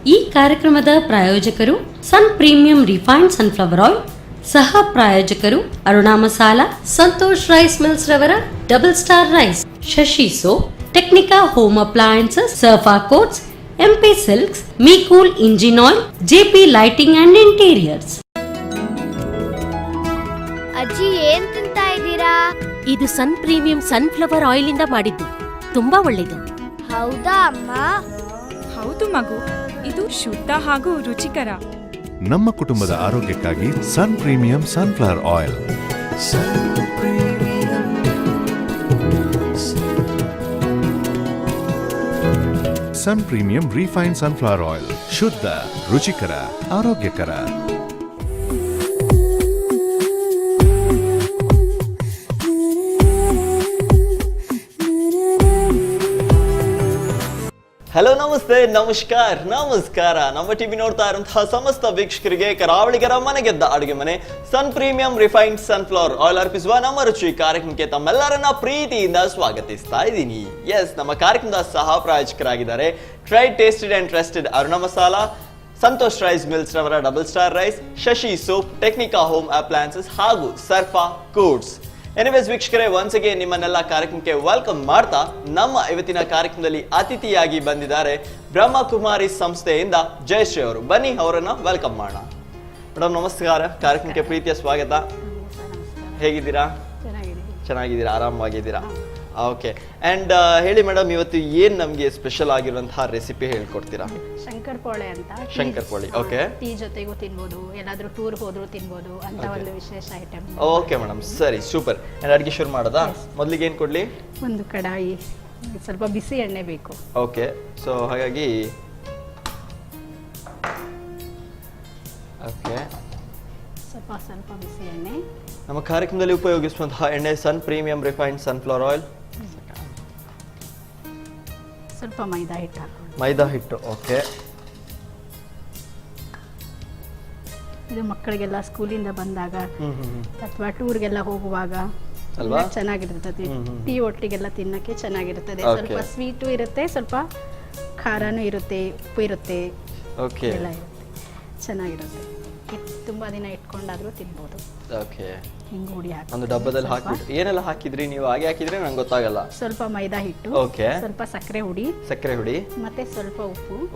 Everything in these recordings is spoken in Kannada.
ಈ ಕಾರ್ಯಕ್ರಮದ ಪ್ರಾಯೋಜಕರು ಸನ್ ಪ್ರೀಮಿಯಂ ರಿಫೈನ್ಡ್ ಸನ್ಫ್ಲವರ್ ಆಯಿಲ್, ಸಹ ಪ್ರಾಯೋಜಕರು ಅರುಣಾ ಮಸಾಲಾ, ಸಂತೋಷ್ ರೈಸ್ ಮಿಲ್ಸ್ ರವರ double star rice, Shashi soap, Technica home appliances, Surfa coats, MP silks, ಮೀಕೂಲ್ engine oil, JP lighting and interiors. ಅಜ್ಜಿ ಏನ್ ತಿಂತಾ ಇದ್ದೀರಾ? ಇದು ಸನ್ ಪ್ರೀಮಿಯಂ ಸನ್ಫ್ಲವರ್ ಆಯಿಲ್ ಇಂದ ಮಾಡಿದ್ದು, ತುಂಬಾ ಒಳ್ಳೇದು. ಹೌದಾ ಅಮ್ಮ? ಹೌದು ಮಗು, ಇದು ಶುದ್ಧ ಹಾಗೂ ರುಚಿಕರ. ನಮ್ಮ ಕುಟುಂಬದ ಆರೋಗ್ಯಕ್ಕಾಗಿ ಸನ್ ಪ್ರೀಮಿಯಂ ಸನ್ಫ್ಲವರ್ ಆಯಿಲ್. ಸನ್ ಪ್ರೀಮಿಯಂ ರಿಫೈನ್ಡ್ ಸನ್ಫ್ಲವರ್ ಆಯಿಲ್, ಶುದ್ಧ, ರುಚಿಕರ, ಆರೋಗ್ಯಕರ. ಹಲೋ, ನಮಸ್ತೆ, ನಮಸ್ಕಾರ. ನಮ್ಮ ಟಿವಿ ನೋಡ್ತಾ ಇರುವಂತಹ ಸಮಸ್ತ ವೀಕ್ಷಕರಿಗೆ ಕರಾವಳಿಗರ ಮನೆಗೆದ್ದ ಅಡುಗೆ ಮನೆ sun premium refined sunflower oil ಅರ್ಪಿಸುವ ನಮ್ಮ ರುಚಿ ಕಾರ್ಯಕ್ರಮಕ್ಕೆ ತಮ್ಮೆಲ್ಲರನ್ನ ಪ್ರೀತಿಯಿಂದ ಸ್ವಾಗತಿಸ್ತಾ ಇದ್ದೀನಿ. ಎಸ್, ನಮ್ಮ ಕಾರ್ಯಕ್ರಮದ ಸಹ ಪ್ರಾಯೋಜಕರಾಗಿದ್ದಾರೆ tried, tasted and trusted Aruna masala, Santosh rice mills ರವರ double star rice, Shashi soap, Technica home appliances ಹಾಗೂ ಸರ್ಫಾ ಕೂಡ್ಸ್. ಎನಿವೇಸ್ ವೀಕ್ಷಕರೇ, ಒನ್ಸ್ ಅಗೇನ್ ನಿಮ್ಮನ್ನೆಲ್ಲ ಕಾರ್ಯಕ್ರಮಕ್ಕೆ ವೆಲ್ಕಮ್ ಮಾಡ್ತಾ, ನಮ್ಮ ಇವತ್ತಿನ ಕಾರ್ಯಕ್ರಮದಲ್ಲಿ ಅತಿಥಿಯಾಗಿ ಬಂದಿದ್ದಾರೆ ಬ್ರಹ್ಮಕುಮಾರಿ ಸಂಸ್ಥೆಯಿಂದ ಜಯಶ್ರೀ ಅವರು. ಬನ್ನಿ ಅವರನ್ನ ವೆಲ್ಕಮ್ ಮಾಡೋಣ. ಮೇಡಮ್ ನಮಸ್ಕಾರ, ಕಾರ್ಯಕ್ರಮಕ್ಕೆ ಪ್ರೀತಿಯ ಸ್ವಾಗತ. ಹೇಗಿದ್ದೀರಾ? ಚೆನ್ನಾಗಿದ್ದೀರಾ? ಆರಾಮವಾಗಿದ್ದೀರಾ? ಓಕೆ. ಅಂಡ್ ಹೇಳಿ ಮೇಡಮ್, ಇವತ್ತು ಏನ್ ನಮ್ಗೆ ಸ್ಪೆಷಲ್ ಆಗಿರುವಂತಹ ರೆಸಿಪಿ ಹೇಳ್ಕೊಡ್ತೀರಾ? ಶಂಕರಪೋಳೆ ಅಂತ. ಶಂಕರಪೋಳಿ, ಓಕೆ. ಟೀ ಜೊತೆಗೂ ತಿನ್ಬೋದು, ಎಲ್ಲಾದ್ರೂ ಟೂರ್ ಹೋದ್ರು ತಿನ್ಬೋದು ಅಂತ ಒಂದು ವಿಶೇಷ ಐಟಮ್. ಓಕೆ ಮೇಡಮ್, ಸರಿ, ಸೂಪರ್. ಅಂಡ್ ಅಡಿಗೆ ಶುರು ಮಾಡೋದಾ? ಮೊದಲಿಗೆ ಏನ್ ಕೊಡ್ಲಿ? ಒಂದು ಕಡಾಯಿ, ಸ್ವಲ್ಪ ಬಿಸಿ ಎಣ್ಣೆ ಬೇಕು. ಓಕೆ, ಸೊ ಹಾಗಾಗಿ ಓಕೆ, ಸ್ವಲ್ಪ ಬಿಸಿ ಎಣ್ಣೆ. ನಮ್ಮ ಕಾರ್ಯಕ್ರಮದಲ್ಲಿ ಉಪಯೋಗಿಸುವಂತಹ ಎಣ್ಣೆ ಸನ್ ಪ್ರೀಮಿಯಂ ರಿಫೈನ್ಡ್ ಸನ್ಫ್ಲವರ್ ಆಯಿಲ್. ಸ್ವಲ್ಪ ಮೈದಾ ಹಿಟ್ಟು ಹಾಕೋಣ. ಮೈದಾ ಹಿಟ್ಟು, ಓಕೆ. ಇದು ಮಕ್ಕಳಿಗೆಲ್ಲ ಸ್ಕೂಲಿಂದ ಬಂದಾಗ ಅಥವಾ ಟೂರ್ಗೆಲ್ಲ ಹೋಗುವಾಗ ಚೆನ್ನಾಗಿರ್ತದೆ. ಟೀ ಒಟ್ಟಿಗೆಲ್ಲ ತಿನ್ನಕ್ಕೆ ಚೆನ್ನಾಗಿರ್ತದೆ. ಸ್ವಲ್ಪ ಸ್ವೀಟು ಇರುತ್ತೆ, ಸ್ವಲ್ಪ ಖಾರನೂ ಇರುತ್ತೆ, ಉಪ್ಪು ಇರುತ್ತೆ, ಎಲ್ಲ ಇರುತ್ತೆ, ಚೆನ್ನಾಗಿರುತ್ತೆ. ತುಂಬಾ ದಿನ ಇಟ್ಕೊಂಡಾದ್ರೂ ತಿನ್ಬೋದು. ಓಕೆ. ಹಿಂಗು ಹುಡಿ ಹಾಕಿ ಒಂದು ಡಬ್ಬದಲ್ಲಿ ಹಾಕಿಬಿಟ್ಟು ಏನೆಲ್ಲ ಹಾಕಿದ್ರಿ ನೀವು? ಹಾಗೆ ಹಾಕಿದ್ರೆ ನಂಗೆ ಗೊತ್ತಾಗಲ್ಲ. ಸ್ವಲ್ಪ ಮೈದಾ ಹಿಟ್ಟು, ಓಕೆ, ಸ್ವಲ್ಪ ಸಕ್ಕರೆ ಹುಡಿ, ಮತ್ತೆ ಸ್ವಲ್ಪ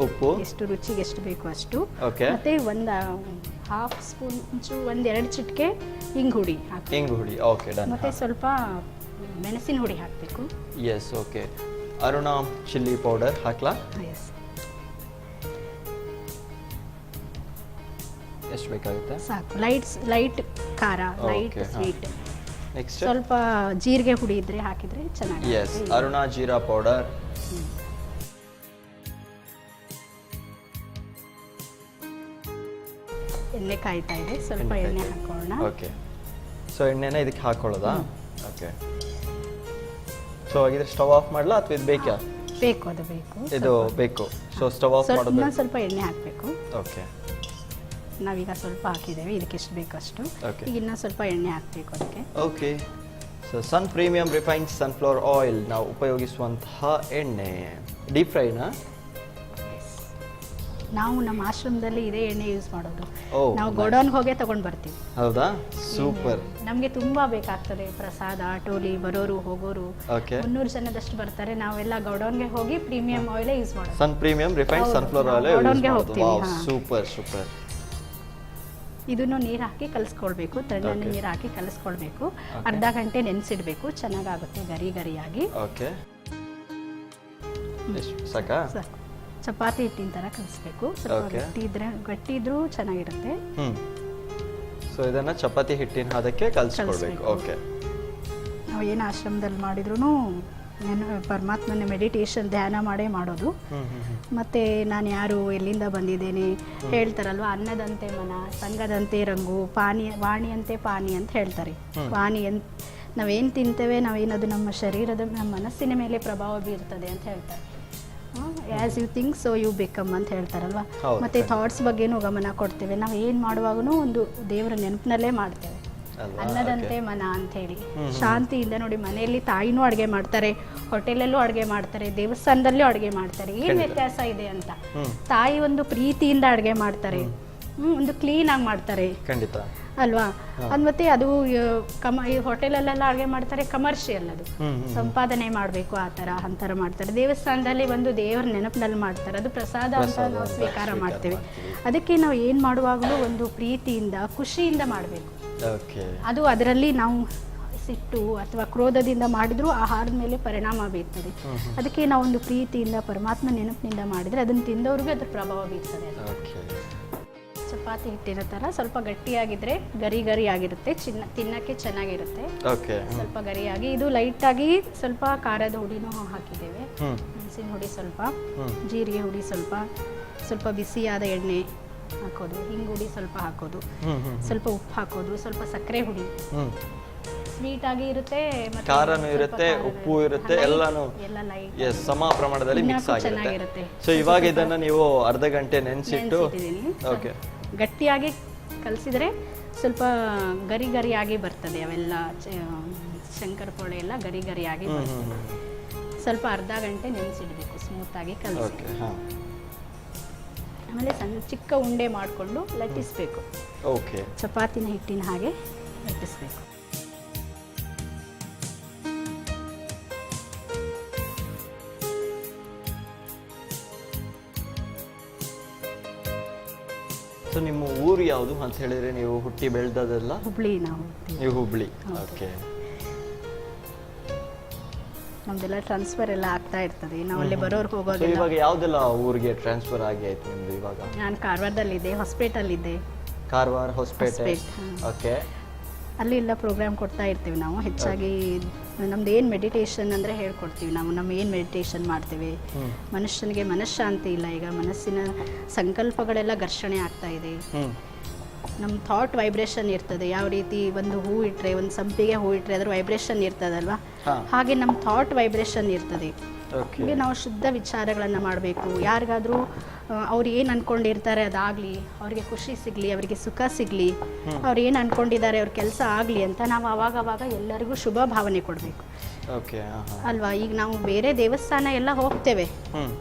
ಉಪ್ಪು, ಎಷ್ಟು ರುಚಿಗೆ ಎಷ್ಟು ಬೇಕು ಅಷ್ಟು, ಓಕೆ. ಮತ್ತೆ ಒಂದು ಹಾಫ್ ಸ್ಪೂನ್, ಒಂದೆರಡು ಚಿಟಿಕೆ ಹಿಂಗು ಹುಡಿ, ಓಕೆ, ಡನ್. ಮತ್ತೆ ಸ್ವಲ್ಪ ಮೆಣಸಿನ ಹುಡಿ ಹಾಕಬೇಕು. Yes, okay. Aruna chilli powder ಹಾಕ್ಲಾ? ಎಸ್. ಎಷ್ಟು ಬೇಕಾಗುತ್ತೆ? ಸಾಕು. ಲೈಟ್ ಖಾರ, ಲೈಟ್ ಸ್ವೀಟ್. ನೆಕ್ಸ್ಟ್ ಸ್ವಲ್ಪ ಜೀರಿಗೆ ಹುಡಿ ಇದ್ರೆ ಹಾಕಿದ್ರೆ ಚೆನ್ನಾಗಿ. ಎಸ್, ಅರುಣಾ ಜೀರಾ ಪೌಡರ್. ಎಣ್ಣೆ ಕಾಯ್ತಾ ಇದೆ, ಸ್ವಲ್ಪ ಎಣ್ಣೆ ಹಾಕೋಣ. ಓಕೆ, ಸೊ ಎಣ್ಣೆನ ಇದಕ್ಕೆ ಹಾಕೊಳ್ಳೋದಾ? ಓಕೆ. ಸೊ ಹಾಗಿದ್ರೆ ಸ್ಟವ್ ಆಫ್ ಮಾಡಲಾ ಅಥವಾ ಇದು ಬೇಕಾ? ಬೇಕು, ಅದು ಬೇಕು, ಇದು ಬೇಕು. ಸೊ ಸ್ಟವ್ ಆಫ್ ಮಾಡೋದು. ಸ್ವಲ್ಪ ಎಣ್ಣೆ ಹಾಕಬೇಕು. ಓಕೆ. ನಾವೀಗ ಸ್ವಲ್ಪ ಹಾಕಿದ್ದೇವೆ, ಇದಕ್ಕೆ ಎಷ್ಟು ಬೇಕಷ್ಟು. ಈಗ ಇನ್ನೂ ಸ್ವಲ್ಪ ಎಣ್ಣೆ ಹಾಕಬೇಕು ಅದಕ್ಕೆ. ಓಕೆ. ಸೊ ಸನ್ ಪ್ರೀಮಿಯಂ ರಿಫೈನ್ಡ್ ಸನ್ಫ್ಲವರ್ ಆಯಿಲ್ ನಾವು ಉಪಯೋಗಿಸುವಂತಹ ಎಣ್ಣೆ ಡೀಪ್ ಫ್ರೈನಾ? ನಾವು ನಮ್ಮ ಆಶ್ರಮದಲ್ಲಿ ಇದೇ ಎಣ್ಣೆ ಯೂಸ್ ಮಾಡೋದು. ನಾವು ಗೋಡೌನ್ಗೆ ಹೋಗೇ ತಗೊಂಡ್ ಬರ್ತೀವಿ. ಹೌದಾ? ಸೂಪರ್. ನಮಗೆ ತುಂಬಾ ಬೇಕಾಗ್ತದೆ ಪ್ರಸಾದ, ಟೋಲಿ ಬರೋರು ಹೋಗೋರು 300 ಜನದಷ್ಟು ಬರ್ತಾರೆ. ನಾವೆಲ್ಲ ಗೋಡೌನ್ಗೆ ಹೋಗಿ ಪ್ರೀಮಿಯಂ ಆಯಿಲ್ ಯೂಸ್ ಮಾಡೋದು. ಸನ್ ಪ್ರೀಮಿಯಂ ರಿಫೈನ್ಡ್ ಸನ್ಫ್ಲವರ್ ಆಯಿಲ್ ಗೋಡೌನ್ಗೆ ಹೋಗ್ತೀವಿ. ಸೂಪರ್. ಇದನ್ನು ನೀರು ಹಾಕಿ ಕಲಿಸ್ಕೊಳ್ಬೇಕು, ತಣ್ಣನೆ ನೀರು ಹಾಕಿ ಕಲಿಸ್ಕೊಳ್ಬೇಕು. ಅರ್ಧ ಗಂಟೆ ನೆನೆಸಿಡ್ಬೇಕು, ಚೆನ್ನಾಗಾಗುತ್ತೆ ಗರಿಯಾಗಿ. ಓಕೆ, ಸಾಕಾ? ಚಪಾತಿ ಹಿಟ್ಟಿನ ತರ ಕಲಿಸ್ಬೇಕು. ಸ್ವಲ್ಪ ಗಟ್ಟಿ ಇದ್ರೂ ಚೆನ್ನಾಗಿರುತ್ತೆ. ಸೊ ಇದನ್ನ ಚಪಾತಿ ಹಿಟ್ಟಿನ ಹದಕ್ಕೆ ಕಲಿಸ್ಕೊಳ್ಬೇಕು. ಓಕೆ. ನಾವು ಏನು ಆಶ್ರಮದಲ್ಲಿ ಮಾಡಿದ್ರು ಪರಮಾತ್ಮನ ಮೆಡಿಟೇಷನ್ ಧ್ಯಾನ ಮಾಡೇ ಮಾಡೋದು. ಮತ್ತೆ ನಾನು ಯಾರು, ಎಲ್ಲಿಂದ ಬಂದಿದ್ದೇನೆ ಹೇಳ್ತಾರಲ್ವಾ, ಅನ್ನದಂತೆ ಮನ, ಸಂಘದಂತೆ ರಂಗು, ವಾಣಿಯಂತೆ ಪಾನಿ ಅಂತ ಹೇಳ್ತಾರೆ. ವಾಣಿ ನಾವೇನು ತಿಂತೇವೆ, ನಾವೇನದು ನಮ್ಮ ಶರೀರದ, ನಮ್ಮ ಮನಸ್ಸಿನ ಮೇಲೆ ಪ್ರಭಾವ ಬೀರ್ತದೆ ಅಂತ ಹೇಳ್ತಾರೆ. As you think so you become ಅಂತ ಹೇಳ್ತಾರಲ್ವ. ಮತ್ತು ಥಾಟ್ಸ್ ಬಗ್ಗೆನೂ ಗಮನ ಕೊಡ್ತೇವೆ. ನಾವು ಏನು ಮಾಡುವಾಗೂ ಒಂದು ದೇವರ ನೆನಪಿನಲ್ಲೇ ಮಾಡ್ತೇವೆ. ಅನ್ನದಂತೆ ಮನ ಅಂತ ಹೇಳಿ ಶಾಂತಿಯಿಂದ ನೋಡಿ. ಮನೆಯಲ್ಲಿ ತಾಯಿನೂ ಅಡುಗೆ ಮಾಡ್ತಾರೆ, ಹೋಟೆಲಲ್ಲೂ ಅಡುಗೆ ಮಾಡ್ತಾರೆ, ದೇವಸ್ಥಾನದಲ್ಲೂ ಅಡುಗೆ ಮಾಡ್ತಾರೆ. ಏನು ವ್ಯತ್ಯಾಸ ಇದೆ ಅಂತ. ತಾಯಿ ಒಂದು ಪ್ರೀತಿಯಿಂದ ಅಡುಗೆ ಮಾಡ್ತಾರೆ, ಒಂದು ಕ್ಲೀನಾಗಿ ಮಾಡ್ತಾರೆ ಖಂಡಿತ ಅಲ್ವಾ. ಅದು ಮತ್ತೆ ಅದು ಈ ಹೋಟೆಲಲ್ಲೆಲ್ಲ ಅಡುಗೆ ಮಾಡ್ತಾರೆ, ಕಮರ್ಷಿಯಲ್, ಅದು ಸಂಪಾದನೆ ಮಾಡಬೇಕು ಆ ಥರ ಅಂತರ ಮಾಡ್ತಾರೆ. ದೇವಸ್ಥಾನದಲ್ಲಿ ಒಂದು ದೇವರ ನೆನಪಿನಲ್ಲಿ ಮಾಡ್ತಾರೆ, ಅದು ಪ್ರಸಾದ ಅಂತ ನಾವು ಸ್ವೀಕಾರ ಮಾಡ್ತೇವೆ. ಅದಕ್ಕೆ ನಾವು ಏನು ಮಾಡುವಾಗಲೂ ಒಂದು ಪ್ರೀತಿಯಿಂದ ಖುಷಿಯಿಂದ ಮಾಡಬೇಕು. ಅದು ಅದರಲ್ಲಿ ನಾವು ಸಿಟ್ಟು ಅಥವಾ ಕ್ರೋಧದಿಂದ ಮಾಡಿದ್ರೂ ಆಹಾರದ ಮೇಲೆ ಪರಿಣಾಮ ಬೀರ್ತದೆ. ಅದಕ್ಕೆ ನಾವು ಒಂದು ಪ್ರೀತಿಯಿಂದ ಪರಮಾತ್ಮ ನೆನಪಿನಿಂದ ಮಾಡಿದರೆ ಅದನ್ನು ತಿಂದವ್ರಿಗೂ ಅದ್ರ ಪ್ರಭಾವ ಬೀರ್ತದೆ. ಚಪಾತಿ ಹಿಟ್ಟಿನ ಥರ ಸ್ವಲ್ಪ ಗಟ್ಟಿಯಾಗಿದ್ರೆ ಗರಿ ಗರಿ ಆಗಿರುತ್ತೆ, ತಿನ್ನಕ್ಕೆ ಚೆನ್ನಾಗಿರುತ್ತೆ. ಸ್ವಲ್ಪ ಗರಿಯಾಗಿ, ಇದು ಲೈಟಾಗಿ ಸ್ವಲ್ಪ ಖಾರದ ಹುಡಿನೂ ಹಾಕಿದ್ದೇವೆ, ಮೆಣಸಿನ ಹುಡಿ ಸ್ವಲ್ಪ, ಜೀರಿಗೆ ಹುಡಿ ಸ್ವಲ್ಪ, ಸ್ವಲ್ಪ ಬಿಸಿಯಾದ ಎಣ್ಣೆ ಹಾಕೋದು, ಹಿಂಗುಡಿ ಸ್ವಲ್ಪ ಹಾಕೋದು, ಸ್ವಲ್ಪ ಉಪ್ಪು ಹಾಕೋದು, ಸ್ವಲ್ಪ ಸಕ್ಕರೆ ಹುಡಿ. ಸ್ವೀಟ್ ಆಗಿ ಇರುತ್ತೆ, ಖಾರನೂ ಇರುತ್ತೆ, ಉಪ್ಪು ಇರುತ್ತೆ, ಎಲ್ಲಾನು ಸಮ ಪ್ರಮಾಣದಲ್ಲಿ ಮಿಕ್ಸ್ ಆಗಿರುತ್ತೆ. ಸೊ ಇವಾಗ ಇದನ್ನ ನೀವು ಅರ್ಧ ಗಂಟೆ ನೆನೆಸಿಟ್ಟು ಗಟ್ಟಿಯಾಗಿ ಕಲಸಿದ್ರೆ ಸ್ವಲ್ಪ ಗರಿ ಗರಿಯಾಗಿ ಬರ್ತದೆ. ಅವೆಲ್ಲ ಶಂಕರಪೊಳೆ ಎಲ್ಲ ಗರಿ ಗರಿಯಾಗಿ ಬರ್ತದೆ. ಸ್ವಲ್ಪ ಅರ್ಧ ಗಂಟೆ ನೆನೆಸಿಡಬೇಕು ಸ್ಮೂತಾಗಿ ಕಲಸಿ. ಆಮೇಲೆ ಸಣ್ಣ ಚಿಕ್ಕ ಉಂಡೆ ಮಾಡಿಕೊಂಡು ಲಟ್ಟಿಸ್ಬೇಕು. ಚಪಾತಿನ ಹಿಟ್ಟಿನ ಹಾಗೆ ಲಟ್ಟಿಸ್ಬೇಕು. ಸೊ ನಿಮ್ಮ ಊರು ಯಾವುದು ಅಂತ ಹೇಳಿದ್ರೆ ನೀವು ಹುಟ್ಟಿ ಬೆಳೆದದೆಲ್ಲ? ಹುಬ್ಳಿ. ನೀವು ಹುಬ್ಳಿ. ಓಕೆ. ನಮ್ದೆಲ್ಲ ಟ್ರಾನ್ಸ್ಫರ್ ಎಲ್ಲ ಆಗ್ತಾ ಇರ್ತದೆ, ನಾವು ಅಲ್ಲಿ ಬರೋರ್ಗೆ ಹೋಗೋದು. ಇವಾಗ ಯಾವ್ದೆಲ್ಲ ಊರಿಗೆ ಟ್ರಾನ್ಸ್ಫರ್ ಆಗಿ ಆಯ್ತು ನಿಮ್ದು ಇವಾಗ? ನಾನು ಕಾರವಾರದಲ್ಲಿದ್ದೆ, ಹಾಸ್ಪಿಟಲ್ ಇದ್ದೆ. ಕಾರವಾರ ಹಾಸ್ಪಿಟಲ್. ಓಕೆ. ಅಲ್ಲಿ ಎಲ್ಲ ಪ್ರೋಗ್ರಾಮ್ ಕೊಡ್ತಾ ಇರ್ತೀವಿ ನಾವು. ಹೆಚ್ಚಾಗಿ ನಮ್ದು ಏನು ಮೆಡಿಟೇಷನ್ ಅಂದರೆ ಹೇಳ್ಕೊಡ್ತೀವಿ ನಾವು. ನಮ್ಮ ಏನು ಮೆಡಿಟೇಷನ್ ಮಾಡ್ತೇವೆ, ಮನುಷ್ಯನಿಗೆ ಮನಃಶಾಂತಿ ಇಲ್ಲ, ಈಗ ಮನಸ್ಸಿನ ಸಂಕಲ್ಪಗಳೆಲ್ಲ ಘರ್ಷಣೆ ಆಗ್ತಾ ಇದೆ. ನಮ್ಮ ಥಾಟ್ ವೈಬ್ರೇಷನ್ ಇರ್ತದೆ. ಯಾವ ರೀತಿ ಒಂದು ಹೂ ಇಟ್ಟರೆ, ಒಂದು ಸಂಪಿಗೆ ಹೂ ಇಟ್ಟರೆ ಅದ್ರ ವೈಬ್ರೇಷನ್ ಇರ್ತದಲ್ವಾ, ಹಾಗೆ ನಮ್ಮ ಥಾಟ್ ವೈಬ್ರೇಷನ್ ಇರ್ತದೆ. ಹೀಗೆ ನಾವು ಶುದ್ಧ ವಿಚಾರಗಳನ್ನು ಮಾಡಬೇಕು. ಯಾರಿಗಾದರೂ ಅವ್ರು ಏನು ಅಂದ್ಕೊಂಡಿರ್ತಾರೆ ಅದಾಗಲಿ, ಅವ್ರಿಗೆ ಖುಷಿ ಸಿಗಲಿ, ಅವರಿಗೆ ಸುಖ ಸಿಗಲಿ, ಅವ್ರು ಏನು ಅಂದ್ಕೊಂಡಿದ್ದಾರೆ ಅವ್ರ ಕೆಲಸ ಆಗಲಿ ಅಂತ ನಾವು ಅವಾಗವಾಗ ಎಲ್ಲರಿಗೂ ಶುಭ ಭಾವನೆ ಕೊಡಬೇಕು ಅಲ್ವಾ. ಈಗ ನಾವು ಬೇರೆ ದೇವಸ್ಥಾನ ಎಲ್ಲ ಹೋಗ್ತೇವೆ,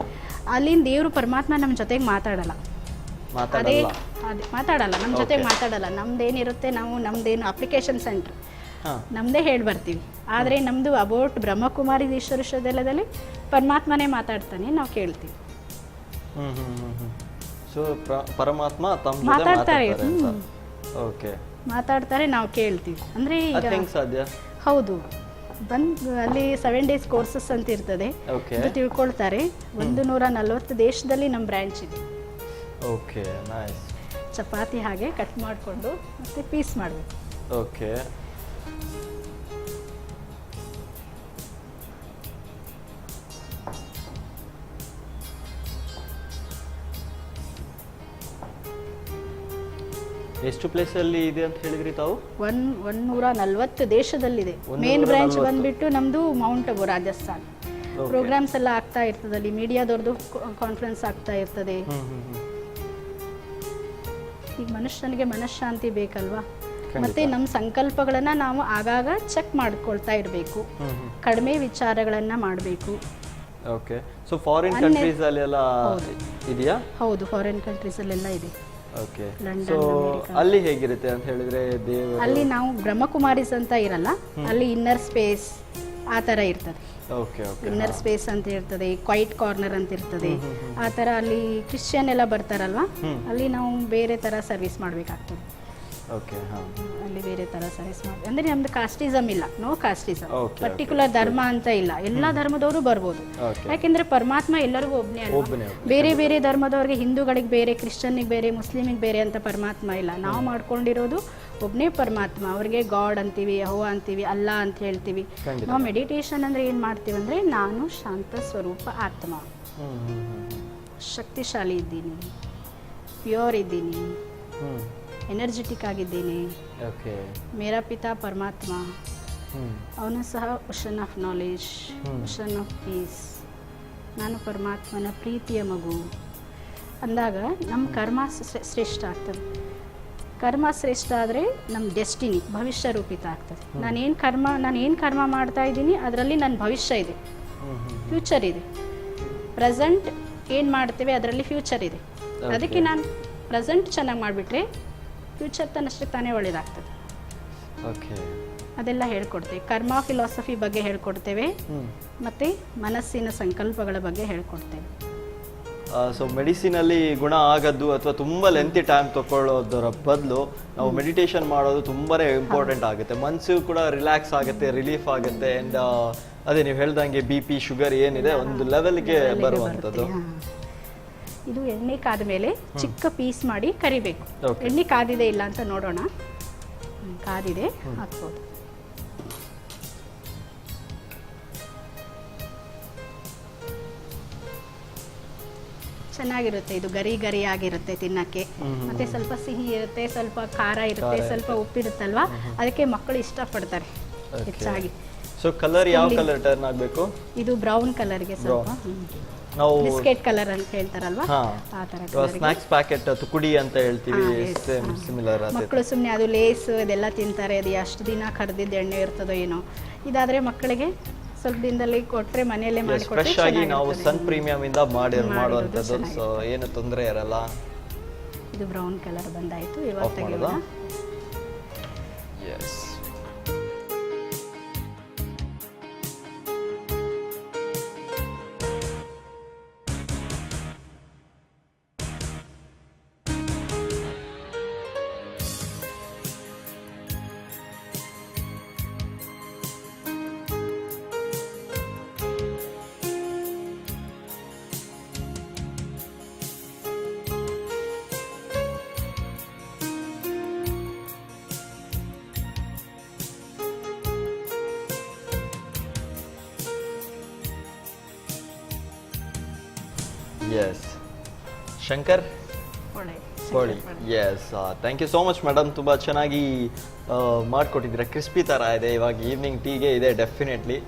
ಅಲ್ಲಿನ ದೇವರು ಪರಮಾತ್ಮ ನಮ್ಮ ಜೊತೆಗೆ ಮಾತಾಡಲ್ಲ, ಅದೇ ಮಾತಾಡಲ್ಲ, ನಮ್ಮ ಜೊತೆಗೆ ಮಾತಾಡಲ್ಲ. ನಮ್ದೇನಿರುತ್ತೆ, ನಾವು ನಮ್ದೇನು ಅಪ್ಲಿಕೇಶನ್ ಸೆಂಟ್ರ್ ನಮ್ಮದೇ ಹೇಳಿ ಬರ್ತೀವಿ. ಆದರೆ ನಮ್ಮದು ಅಬೌಟ್ ಬ್ರಹ್ಮಕುಮಾರಿ ಈಶ್ವರ ವಿಶ್ವವಿದ್ಯಾಲಯದಲ್ಲಿ ಪರಮಾತ್ಮನೇ ಮಾತಾಡ್ತಾನೆ, ನಾವು ಕೇಳ್ತೀವಿ. ಸೊ ಪರಮಾತ್ಮ ಮಾತಾಡ್ತಾರೆ, ನಾವು ಕೇಳ್ತೀವಿ. ಅಂದರೆ ಈಗ ಸಾಧ್ಯ? ಹೌದು, ಬಂದು ಅಲ್ಲಿ 7 days ಕೋರ್ಸಸ್ ಅಂತ ಇರ್ತದೆ, ಅದು ತಿಳ್ಕೊಳ್ತಾರೆ. 140 ದೇಶದಲ್ಲಿ ನಮ್ಮ ಬ್ರಾಂಚ್ ಇದೆ. ಚಪಾತಿ ಹಾಗೆ ಕಟ್ ಮಾಡಿಕೊಂಡು ಮತ್ತೆ ಪೀಸ್ ಮಾಡಬೇಕು. ಎಷ್ಟು ಪ್ಲೇಸ್ ಅಲ್ಲಿ ಇದೆ ಅಂತ ಹೇಳಿದ್ರಿ ತಾವು? 140 ದೇಶದಲ್ಲಿದೆ. ಮೇನ್ ಬ್ರಾಂಚ್ ಬಂದ್ಬಿಟ್ಟು ನಮ್ದು ಮೌಂಟ್ ಅಬು, ರಾಜಸ್ಥಾನ್. ಪ್ರೋಗ್ರಾಮ್ಸ್ ಎಲ್ಲ ಆಗ್ತಾ ಇರ್ತದೆ ಅಲ್ಲಿ, ಮೀಡಿಯಾದವ್ರದ್ದು ಕಾನ್ಫರೆನ್ಸ್ ಆಗ್ತಾ ಇರ್ತದೆ. ಈಗ ಮನುಷ್ಯನಿಗೆ ಮನಃಶಾಂತಿ ಬೇಕಲ್ವಾ, ಮತ್ತೆ ನಮ್ಮ ಸಂಕಲ್ಪಗಳನ್ನ ನಾವು ಆಗಾಗ ಚೆಕ್ ಮಾಡ್ಕೊಳ್ತಾ ಇರಬೇಕು, ಕಡಿಮೆ ವಿಚಾರಗಳನ್ನ ಮಾಡಬೇಕು. ಓಕೆ. ಸೊ ಫಾರಿನ್ ಕಂಟ್ರೀಸ್ ಅಲ್ಲಿ ಎಲ್ಲ ಇದೆಯಾ? ಹೌದು, ಫಾರಿನ್ ಕಂಟ್ರೀಸ್ ಅಲ್ಲೆಲ್ಲ ಇದೆ. ಓಕೆ. ಸೊ ಅಲ್ಲಿ ಹೇಗಿರುತ್ತೆ ಅಂತ ಹೇಳಿದ್ರೆ ದೇವರು ಅಲ್ಲಿ ನಾವು ಬ್ರಹ್ಮಕುಮಾರೀಸ್ ಅಂತ ಇರಲ್ಲ, ಅಲ್ಲಿ ಇನ್ನರ್ ಸ್ಪೇಸ್ ಆ ಥರ ಇರ್ತದೆ. ಇನ್ನರ್ ಸ್ಪೇಸ್ ಅಂತ ಇರ್ತದೆ, ಕ್ವೈಟ್ ಕಾರ್ನರ್ ಅಂತ ಇರ್ತದೆ. ಆ ಥರ ಅಲ್ಲಿ ಕ್ರಿಶ್ಚಿಯನ್ ಎಲ್ಲ ಬರ್ತಾರಲ್ವಾ, ಅಲ್ಲಿ ನಾವು ಬೇರೆ ಥರ ಸರ್ವಿಸ್ ಮಾಡಬೇಕಾಗ್ತದೆ. ಅಲ್ಲಿ ಬೇರೆ ಥರ ಸರ್ವಿಸ್ ಮಾಡಿ, ಅಂದರೆ ನಮ್ದು ಕಾಸ್ಟಿಸಮ್ ಇಲ್ಲ, ನೋ ಕಾಸ್ಟಿಸಮ್, ಪರ್ಟಿಕ್ಯುಲರ್ ಧರ್ಮ ಅಂತ ಇಲ್ಲ, ಎಲ್ಲ ಧರ್ಮದವರು ಬರ್ಬೋದು. ಯಾಕೆಂದ್ರೆ ಪರಮಾತ್ಮ ಎಲ್ಲರಿಗೂ ಒಬ್ಬನೇ ಅಲ್ಲ. ಬೇರೆ ಬೇರೆ ಧರ್ಮದವ್ರಿಗೆ, ಹಿಂದೂಗಳಿಗೆ ಬೇರೆ, ಕ್ರಿಶ್ಚಿಯನ್ನಿಗೆ ಬೇರೆ, ಮುಸ್ಲಿಮಿಗೆ ಬೇರೆ ಅಂತ ಪರಮಾತ್ಮ ಇಲ್ಲ. ನಾವು ಮಾಡ್ಕೊಂಡಿರೋದು ಒಬ್ಬನೇ ಪರಮಾತ್ಮ. ಅವ್ರಿಗೆ ಗಾಡ್ ಅಂತೀವಿ, ಯೆಹೋವಾ ಅಂತೀವಿ, ಅಲ್ಲಾ ಅಂತ ಹೇಳ್ತೀವಿ. ನಾವು ಮೆಡಿಟೇಷನ್ ಅಂದರೆ ಏನು ಮಾಡ್ತೀವಿ ಅಂದರೆ, ನಾನು ಶಾಂತ ಸ್ವರೂಪ ಆತ್ಮ, ಶಕ್ತಿಶಾಲಿ ಇದ್ದೀನಿ, ಪ್ಯೂರ್ ಇದ್ದೀನಿ, ಎನರ್ಜೆಟಿಕ್ ಆಗಿದ್ದೀನಿ, ಮೇರಾ ಪಿತಾ ಪರಮಾತ್ಮ, ಅವನು ಸಹ ocean of knowledge, ocean of piece, ನಾನು ಪರಮಾತ್ಮನ ಪ್ರೀತಿಯ ಮಗು ಅಂದಾಗ ನಮ್ಮ ಕರ್ಮ ಶ್ರೇಷ್ಠ ಆಗ್ತದೆ. ಕರ್ಮ ಶ್ರೇಷ್ಠ ಆದರೆ ನಮ್ಮ ಡೆಸ್ಟಿನಿ ಭವಿಷ್ಯ ರೂಪಿತ ಆಗ್ತದೆ. ನಾನೇನು ಕರ್ಮ ಮಾಡ್ತಾ ಇದ್ದೀನಿ ಅದರಲ್ಲಿ ನನ್ನ ಭವಿಷ್ಯ ಇದೆ. ಫ್ಯೂಚರ್ ಇದೆ. ಪ್ರೆಸೆಂಟ್ ಏನು ಮಾಡ್ತೇವೆ ಅದರಲ್ಲಿ ಫ್ಯೂಚರ್ ಇದೆ. ಅದಕ್ಕೆ ನಾನು ಪ್ರೆಸೆಂಟ್ ಚೆನ್ನಾಗಿ ಮಾಡಿಬಿಟ್ರೆ ಫ್ಯೂಚರ್ ತನ್ನಷ್ಟಕ್ಕೆ ತಾನೇ ಒಳ್ಳೇದಾಗ್ತದೆ. ಓಕೆ. ಅದೆಲ್ಲ ಹೇಳ್ಕೊಡ್ತೇವೆ. ಕರ್ಮ ಫಿಲಾಸಫಿ ಬಗ್ಗೆ ಹೇಳ್ಕೊಡ್ತೇವೆ ಮತ್ತು ಮನಸ್ಸಿನ ಸಂಕಲ್ಪಗಳ ಬಗ್ಗೆ ಹೇಳ್ಕೊಡ್ತೇವೆ. ಸೊ ಮೆಡಿಸಿನಲ್ಲಿ ಗುಣ ಆಗದ್ದು ಅಥವಾ ತುಂಬ ಲೆಂತಿ ಟೈಮ್ ತಗೊಳ್ಳೋದರ ಬದಲು ನಾವು ಮೆಡಿಟೇಷನ್ ಮಾಡೋದು ತುಂಬಾ ಇಂಪಾರ್ಟೆಂಟ್ ಆಗುತ್ತೆ. ಮನಸ್ಸು ಕೂಡ ರಿಲ್ಯಾಕ್ಸ್ ಆಗುತ್ತೆ, ರಿಲೀಫ್ ಆಗುತ್ತೆ. ಆ್ಯಂಡ್ ಅದೇ ನೀವು ಹೇಳ್ದಂಗೆ BP ಶುಗರ್ ಏನಿದೆ ಒಂದು ಲೆವೆಲ್ಗೆ ಬರುವಂಥದ್ದು. ಇದು ಎಣ್ಣೆ ಕಾದ ಮೇಲೆ ಚಿಕ್ಕ ಪೀಸ್ ಮಾಡಿ ಕರಿಬೇಕು. ಎಣ್ಣೆ ಕಾದಿದೆ ಇಲ್ಲ ಅಂತ ನೋಡೋಣ. ಕಾದಿದೆ, ಹಾಕ್ಬೋದು. ಚೆನ್ನಾಗಿರುತ್ತೆ. ಇದು ಗರಿ ಗರಿ ಆಗಿರುತ್ತೆ ತಿನ್ನಕ್ಕೆ. ಮತ್ತೆ ಸ್ವಲ್ಪ ಸಿಹಿ ಇರುತ್ತೆ, ಸ್ವಲ್ಪ ಖಾರ ಇರುತ್ತೆ, ಸ್ವಲ್ಪ ಉಪ್ಪಿರುತ್ತಲ್ವಾ, ಅದಕ್ಕೆ ಮಕ್ಕಳು ಇಷ್ಟಪಡ್ತಾರೆ ಹೆಚ್ಚಾಗಿ. ಸೊ ಕಲರ್ ಯಾವ ಕಲರ್ ಟರ್ನ್ ಆಗಬೇಕು? ಇದು ಬ್ರೌನ್ ಕಲರ್ಗೆ ಸ್ವಲ್ಪ ನಾವು ಬಿಸ್ಕೆಟ್ ಕಲರ್ ಅಂತ ಹೇಳ್ತಾರಲ್ವಾ, ಆ ತರ ಸ್ನಾಕ್ಸ್ ಪ್ಯಾಕೆಟ್ ತುಕುಡಿ ಅಂತ ಹೇಳ್ತೀವಿ, ಸಿಮಿಲರ್. ಮಕ್ಕಳು ಸುಮ್ಮನೆ ಅದು ಲೇಸ್ ಇದೆಲ್ಲ ತಿಂತಾರೆ. ಅದು ಎಷ್ಟು ದಿನ ಕರೆದಿದ್ದ ಎಣ್ಣೆ ಇರ್ತದೋ ಏನೋ. ಇದಾದ್ರೆ ಮಕ್ಕಳಿಗೆ ಸ್ವಲ್ಪ ದಿನದಲ್ಲಿ ಕೊಟ್ರೆ ಮನೆಯಲ್ಲೇ ಮಾಡಿಕೊಟ್ರೆ ಫ್ರೆಶ್ ಆಗಿ ನಾವು ಸನ್ ಪ್ರೀಮಿಯಂ ಇಂದ ಮಾಡುವಂಥದ್ದು. ಸೊ ಏನು ತೊಂದರೆ ಇರಲ್ಲ. ಇದು ಬ್ರೌನ್ ಕಲರ್ ಬಂದಾಯ್ತು. ಇವಾಗ ತೆಗೆಯೋಣ. Yes. Yes. Shankarpali. Yes. Thank you so much madam. ತುಂಬ ಚೆನ್ನಾಗಿ ಮಾಡಿಕೊಟ್ಟಿದ್ದೀರಾ. ಕ್ರಿಸ್ಪಿ ಥರ ಇದೆ. ಇವಾಗ ಈವ್ನಿಂಗ್ ಟೀಗೆ ಇದೆ definitely.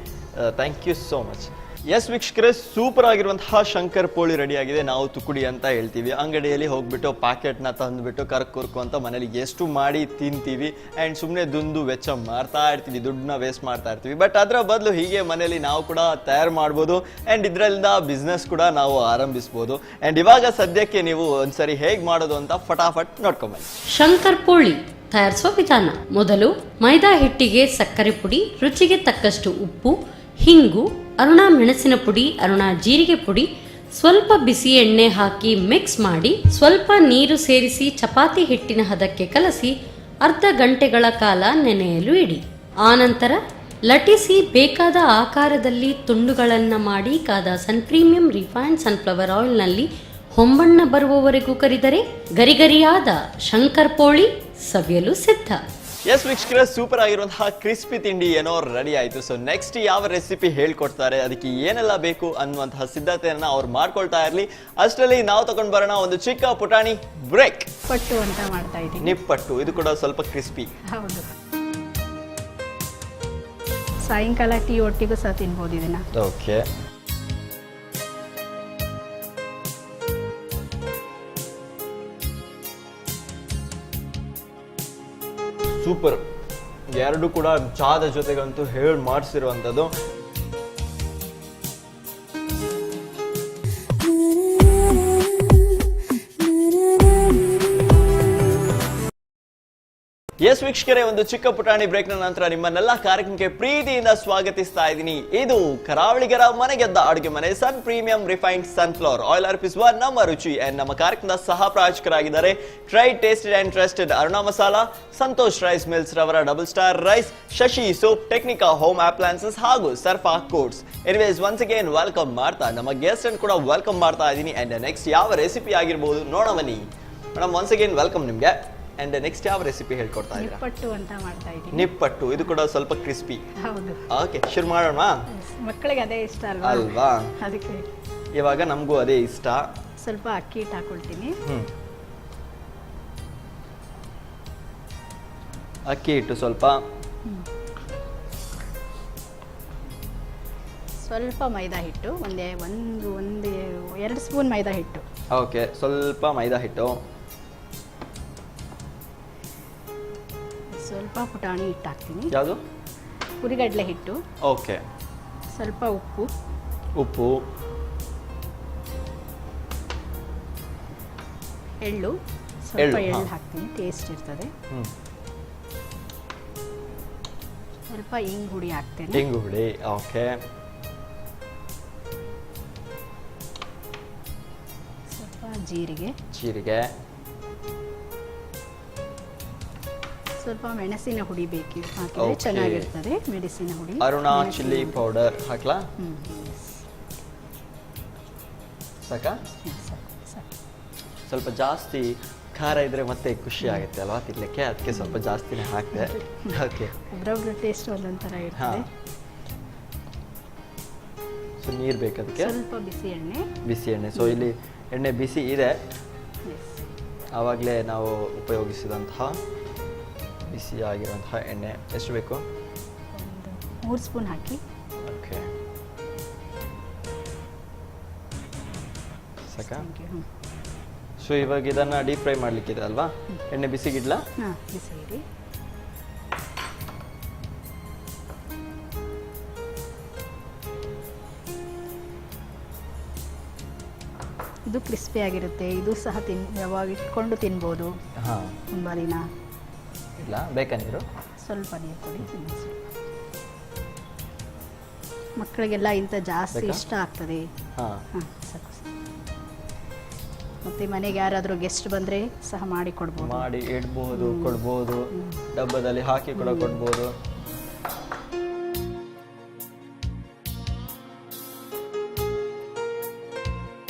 Thank you so much. Yes ವೀಕ್ಷಕರೇ, ಸೂಪರ್ ಆಗಿರುವಂತಹ ಶಂಕರ್ ಪೋಳಿ ರೆಡಿ ಆಗಿದೆ. ನಾವು ತುಕುಡಿ ಅಂತ ಹೇಳ್ತೀವಿ. ಅಂಗಡಿಯಲ್ಲಿ ಹೋಗ್ಬಿಟ್ಟು ಪ್ಯಾಕೆಟ್ನ ತಂದುಬಿಟ್ಟು ಕರ್ಕು ಅಂತ ಮನೇಲಿ ಎಷ್ಟು ಮಾಡಿ ತಿಂತೀವಿ. ಆ್ಯಂಡ್ ಸುಮ್ಮನೆ ದುಂದು ವೆಚ್ಚ ಮಾಡ್ತಾ ಇರ್ತೀವಿ, ದುಡ್ಡನ್ನ ವೇಸ್ಟ್ ಮಾಡ್ತಾ ಇರ್ತೀವಿ. ಬಟ್ ಅದರ ಬದಲು ಹೀಗೆ ಮನೇಲಿ ನಾವು ಕೂಡ ತಯಾರು ಮಾಡ್ಬೋದು. ಆ್ಯಂಡ್ ಇದರಿಂದ ಬಿಸ್ನೆಸ್ ಕೂಡ ನಾವು ಆರಂಭಿಸ್ಬೋದು. ಆ್ಯಂಡ್ ಇವಾಗ ಸದ್ಯಕ್ಕೆ ನೀವು ಒಂದ್ಸರಿ ಹೇಗೆ ಮಾಡೋದು ಅಂತ ಫಟಾಫಟ್ ನೋಡ್ಕೊಂಬನ್ನಿ. ಶಂಕರ್ ಪೋಳಿ ತಯಾರಿಸುವ ವಿಧಾನ. ಮೊದಲು ಮೈದಾ ಹಿಟ್ಟಿಗೆ ಸಕ್ಕರೆ ಪುಡಿ, ರುಚಿಗೆ ತಕ್ಕಷ್ಟು ಉಪ್ಪು, ಹಿಂಗು, ಅರುಣ ಮೆಣಸಿನ ಪುಡಿ, ಅರುಣ ಜೀರಿಗೆ ಪುಡಿ, ಸ್ವಲ್ಪ ಬಿಸಿ ಎಣ್ಣೆ ಹಾಕಿ ಮಿಕ್ಸ್ ಮಾಡಿ ಸ್ವಲ್ಪ ನೀರು ಸೇರಿಸಿ ಚಪಾತಿ ಹಿಟ್ಟಿನ ಹದಕ್ಕೆ ಕಲಸಿ ಅರ್ಧ ಗಂಟೆಗಳ ಕಾಲ ನೆನೆಯಲು ಇಡಿ. ಆನಂತರ ಲಟಿಸಿ ಬೇಕಾದ ಆಕಾರದಲ್ಲಿ ತುಂಡುಗಳನ್ನು ಮಾಡಿ ಕಾದ ಸನ್ ಪ್ರೀಮಿಯಂ ರಿಫೈನ್ಡ್ ಸನ್ಫ್ಲವರ್ ಆಯಿಲ್ನಲ್ಲಿ ಹೊಂಬಣ್ಣ ಬರುವವರೆಗೂ ಕರಿದರೆ ಗರಿಗರಿಯಾದ ಶಂಕರ್ ಪೋಳಿ ಸವಿಯಲು ಸಿದ್ಧ. ಎಸ್ ವೀಕ್ಷಕರೇ, ಸೂಪರ್ ಆಗಿರುವಂತಹ ಕ್ರಿಸ್ಪಿ ತಿಂಡಿ ಏನೋ ರೆಡಿ ಆಯಿತು. ಸೊ ನೆಕ್ಸ್ಟ್ ಯಾವ ರೆಸಿಪಿ ಹೇಳ್ಕೊಡ್ತಾರೆ, ಅದಕ್ಕೆ ಏನೆಲ್ಲ ಬೇಕು ಅನ್ನುವಂತಹ ಸಿದ್ಧತೆಯನ್ನ ಅವ್ರು ಮಾಡ್ಕೊಳ್ತಾ ಇರಲಿ. ಅಷ್ಟರಲ್ಲಿ ನಾವು ತಗೊಂಡು ಬರೋಣ ಒಂದು ಚಿಕ್ಕ ಪುಟಾಣಿ ಬ್ರೇಕ್. ಪಟ್ಟು ಅಂತ ಮಾಡ್ತಾ ಇದ್ದೀನಿ. ನಿಪ್ಪಟ್ಟು. ಇದು ಕೂಡ ಸ್ವಲ್ಪ ಕ್ರಿಸ್ಪಿ. ಹೌದು. ಸಾಯಂಕಾಲ ಟೀ ಒಟ್ಟಿಗೂ ಸಹ ತಿನ್ಬೋದು ಇದನ್ನ. ಓಕೆ. ಸೂಪರ್. ಎರಡು ಕೂಡ ಚಾದ ಜೊತೆಗಂತೂ ಹೇಳಿ ಮಾಡಿಸಿರುವಂಥದ್ದು. ಎಸ್ ವೀಕ್ಷಕರೇ, ಒಂದು ಚಿಕ್ಕ ಪುಟಾಣಿ ಬ್ರೇಕ್ ನಂತರ ನಿಮ್ಮನ್ನೆಲ್ಲ ಕಾರ್ಯಕ್ರಮಕ್ಕೆ ಪ್ರೀತಿಯಿಂದ ಸ್ವಾಗತಿಸ್ತಾ ಇದ್ದೀನಿ. ಇದು ಕರಾವಳಿಗರ ಮನೆಗೆದ್ದ ಅಡುಗೆ ಮನೆ sun premium refined sunflower oil ಅರ್ಪಿಸುವ ನಮ್ಮ ರುಚಿ. ಅಂಡ್ ನಮ್ಮ ಕಾರ್ಯಕ್ರಮದ ಸಹ ಪ್ರಾಯೋಜಕರಾಗಿದ್ದಾರೆ tried tasted and trusted Aruna masala, Santosh rice mills ರವರ double star rice, Shashi soap, Technica home appliances ಹಾಗೂ Surfa coats. Anyways once again welcome ಮಾಡ್ತಾ ನಮ್ಮ ಗೆಸ್ಟ್ ಅನ್ನು ಕೂಡ ವೆಲ್ಕಮ್ ಮಾಡ್ತಾ ಇದ್ದೀನಿ. ಅಂಡ್ ನೆಕ್ಸ್ಟ್ ಯಾವ ರೆಸಿಪಿ ಆಗಿರ್ಬೋದು ನೋಡವನಿ. ಮೇಡಮ್ ಒನ್ಸ್ ಅಗೇನ್ ವೆಲ್ಕಮ್ ನಿಮ್ಗೆ. ಅಂಡ್ ನೆಕ್ಸ್ಟ್ ಯಾವ ರೆಸಿಪಿ ಹೇಳ್ಕೊಡ್ತಾ ಇದ್ದೀರಾ? ನಿಪ್ಪಟ್ಟು ಅಂತ ಮಾಡ್ತಾ ಇದ್ದೀನಿ. ನಿಪ್ಪಟ್ಟು. ಇದು ಕೂಡ ಸ್ವಲ್ಪ ಕ್ರಿಸ್ಪಿ. ಹೌದು. ಓಕೆ, ಶುರು ಮಾಡೋಣ. ಮಕ್ಕಳಿಗೆ ಅದೇ ಇಷ್ಟ ಅಲ್ವಾ? ಅಲ್ವಾ? ಅದಕ್ಕೆ ಇವಾಗ ನಮಗೂ ಅದೇ ಇಷ್ಟ. ಸ್ವಲ್ಪ ಅಕ್ಕಿ ಹಿಟ್ಟು ಹಾಕೊಳ್ತೀನಿ. ಅಕ್ಕಿ ಹಿಟ್ಟು ಸ್ವಲ್ಪ, ಸ್ವಲ್ಪ ಮೈದಾ ಹಿಟ್ಟು, ಒಂದು 2 ಸ್ಪೂನ್ ಮೈದಾ ಹಿಟ್ಟು. ಓಕೆ, ಸ್ವಲ್ಪ ಮೈದಾ ಹಿಟ್ಟು, ಸ್ವಲ್ಪ ಪುಟಾಣಿ ಹಿಟ್ಟು ಹಾಕ್ತೀನಿ. ಯಾವುದು? ಹುರಿಗಡಲೆ ಹಿಟ್ಟು. ಓಕೆ. ಸ್ವಲ್ಪ ಉಪ್ಪು, ಉಪ್ಪು, ಎಳ್ಳು, ಸ್ವಲ್ಪ ಎಳ್ಳು, ಎಳ್ಳು ಹಾ. ಹಾಕ್ತೀನಿ, ಟೇಸ್ಟ್ ಇರ್ತದೆ. ಸ್ವಲ್ಪ ಇಂಗು ಹುಡಿ ಹಾಕ್ತೇನೆ. ಇಂಗು ಹುಡಿ, ಓಕೆ. ಸ್ವಲ್ಪ ಜೀರಿಗೆ, ಸ್ವಲ್ಪ ಮೆಣಸಿನ ಹುಡಿ ಬೇಕಿದೆ, ಹಾಕಿದ್ರೆ Okay. ಚೆನ್ನಾಗಿರ್ತದೆ. ಮೆಣಸಿನ ಹುಡಿ, ಅರುಣಾ ಚಿಲ್ಲಿ ಪೌಡರ್ ಹಾಕ್ಲಾ? ಸಾಕಾ? ಸಾಕು. ಸ್ವಲ್ಪ ಜಾಸ್ತಿ ಖಾರ ಇದ್ರೆ ಮತ್ತೆ ಖುಷಿ ಆಗುತ್ತೆ ಅಲ್ವಾ ತಿನ್ಲಿಕ್ಕೆ, ಅದಕ್ಕೆ ಸ್ವಲ್ಪ ಜಾಸ್ತಿನೇ ಹಾಕ್ತೆ. ಓಕೆ. ಒಬ್ರೊಬ್ರ ಟೇಸ್ಟ್ ಒಂದೊಂದ್ ಥರ ಹಾ. ಇರ್ತದೆ. ಸೊ ನೀರು ಬೇಕು ಅದಕ್ಕೆ, ಸ್ವಲ್ಪ ಬಿಸಿ ಎಣ್ಣೆ. ಬಿಸಿ ಎಣ್ಣೆ. ಸೊ ಇಲ್ಲಿ ಎಣ್ಣೆ ಬಿಸಿ ಇದೆ, Yes. ಆವಾಗಲೇ ನಾವು ಉಪಯೋಗಿಸಿದಂತಹ ಬಿಸಿ ಆಗಿರುವಂತಹ ಎಣ್ಣೆ. ಎಷ್ಟು ಬೇಕು? ಒಂದು 3 ಸ್ಪೂನ್ ಹಾಕಿ. ಓಕೆ, ಸಾಕಾ? Thank you. ಸೊ ಇವಾಗ ಇದನ್ನ ಡೀಪ್ ಫ್ರೈ ಮಾಡ್ಲಿಕ್ಕಿದೆ ಅಲ್ವಾ? ಎಣ್ಣೆ ಬಿಸಿಗಿಡ್ಲಾ? ಹಾ, ಬಿಸಿ ಇಡಿ. ಇದು ಕ್ರಿಸ್ಪಿ ಆಗಿರುತ್ತೆ. ಇದು ಸಹ ಯಾವಾಗ ಇಟ್ಕೊಂಡು ತಿನ್ಬೋದು ಹಾ, ತುಂಬ ದಿನ. ಇಲ್ಲ ಬೇಕಾ ನೀರು? ಸ್ವಲ್ಪ ನೀರು ಕೊಡಿ. ಮಕ್ಕಳಿಗೆಲ್ಲ ಇಂಥ ಜಾಸ್ತಿ ಬೇಕಾ? ಇಷ್ಟ ಆಗ್ತದೆ. ಹಾ, ಹಾಂ, ಸಾಕು. ಮತ್ತೆ ಮನೆಗೆ ಯಾರಾದರೂ ಗೆಸ್ಟ್ ಬಂದರೆ ಸಹ ಮಾಡಿ ಕೊಡ್ಬೋದು. ಮಾಡಿ ಇಡ್ಬಹುದು, ಕೊಡ್ಬೋದು, ಡಬ್ಬದಲ್ಲಿ ಹಾಕಿ ಕೂಡ ಕೊಡ್ಬೋದು.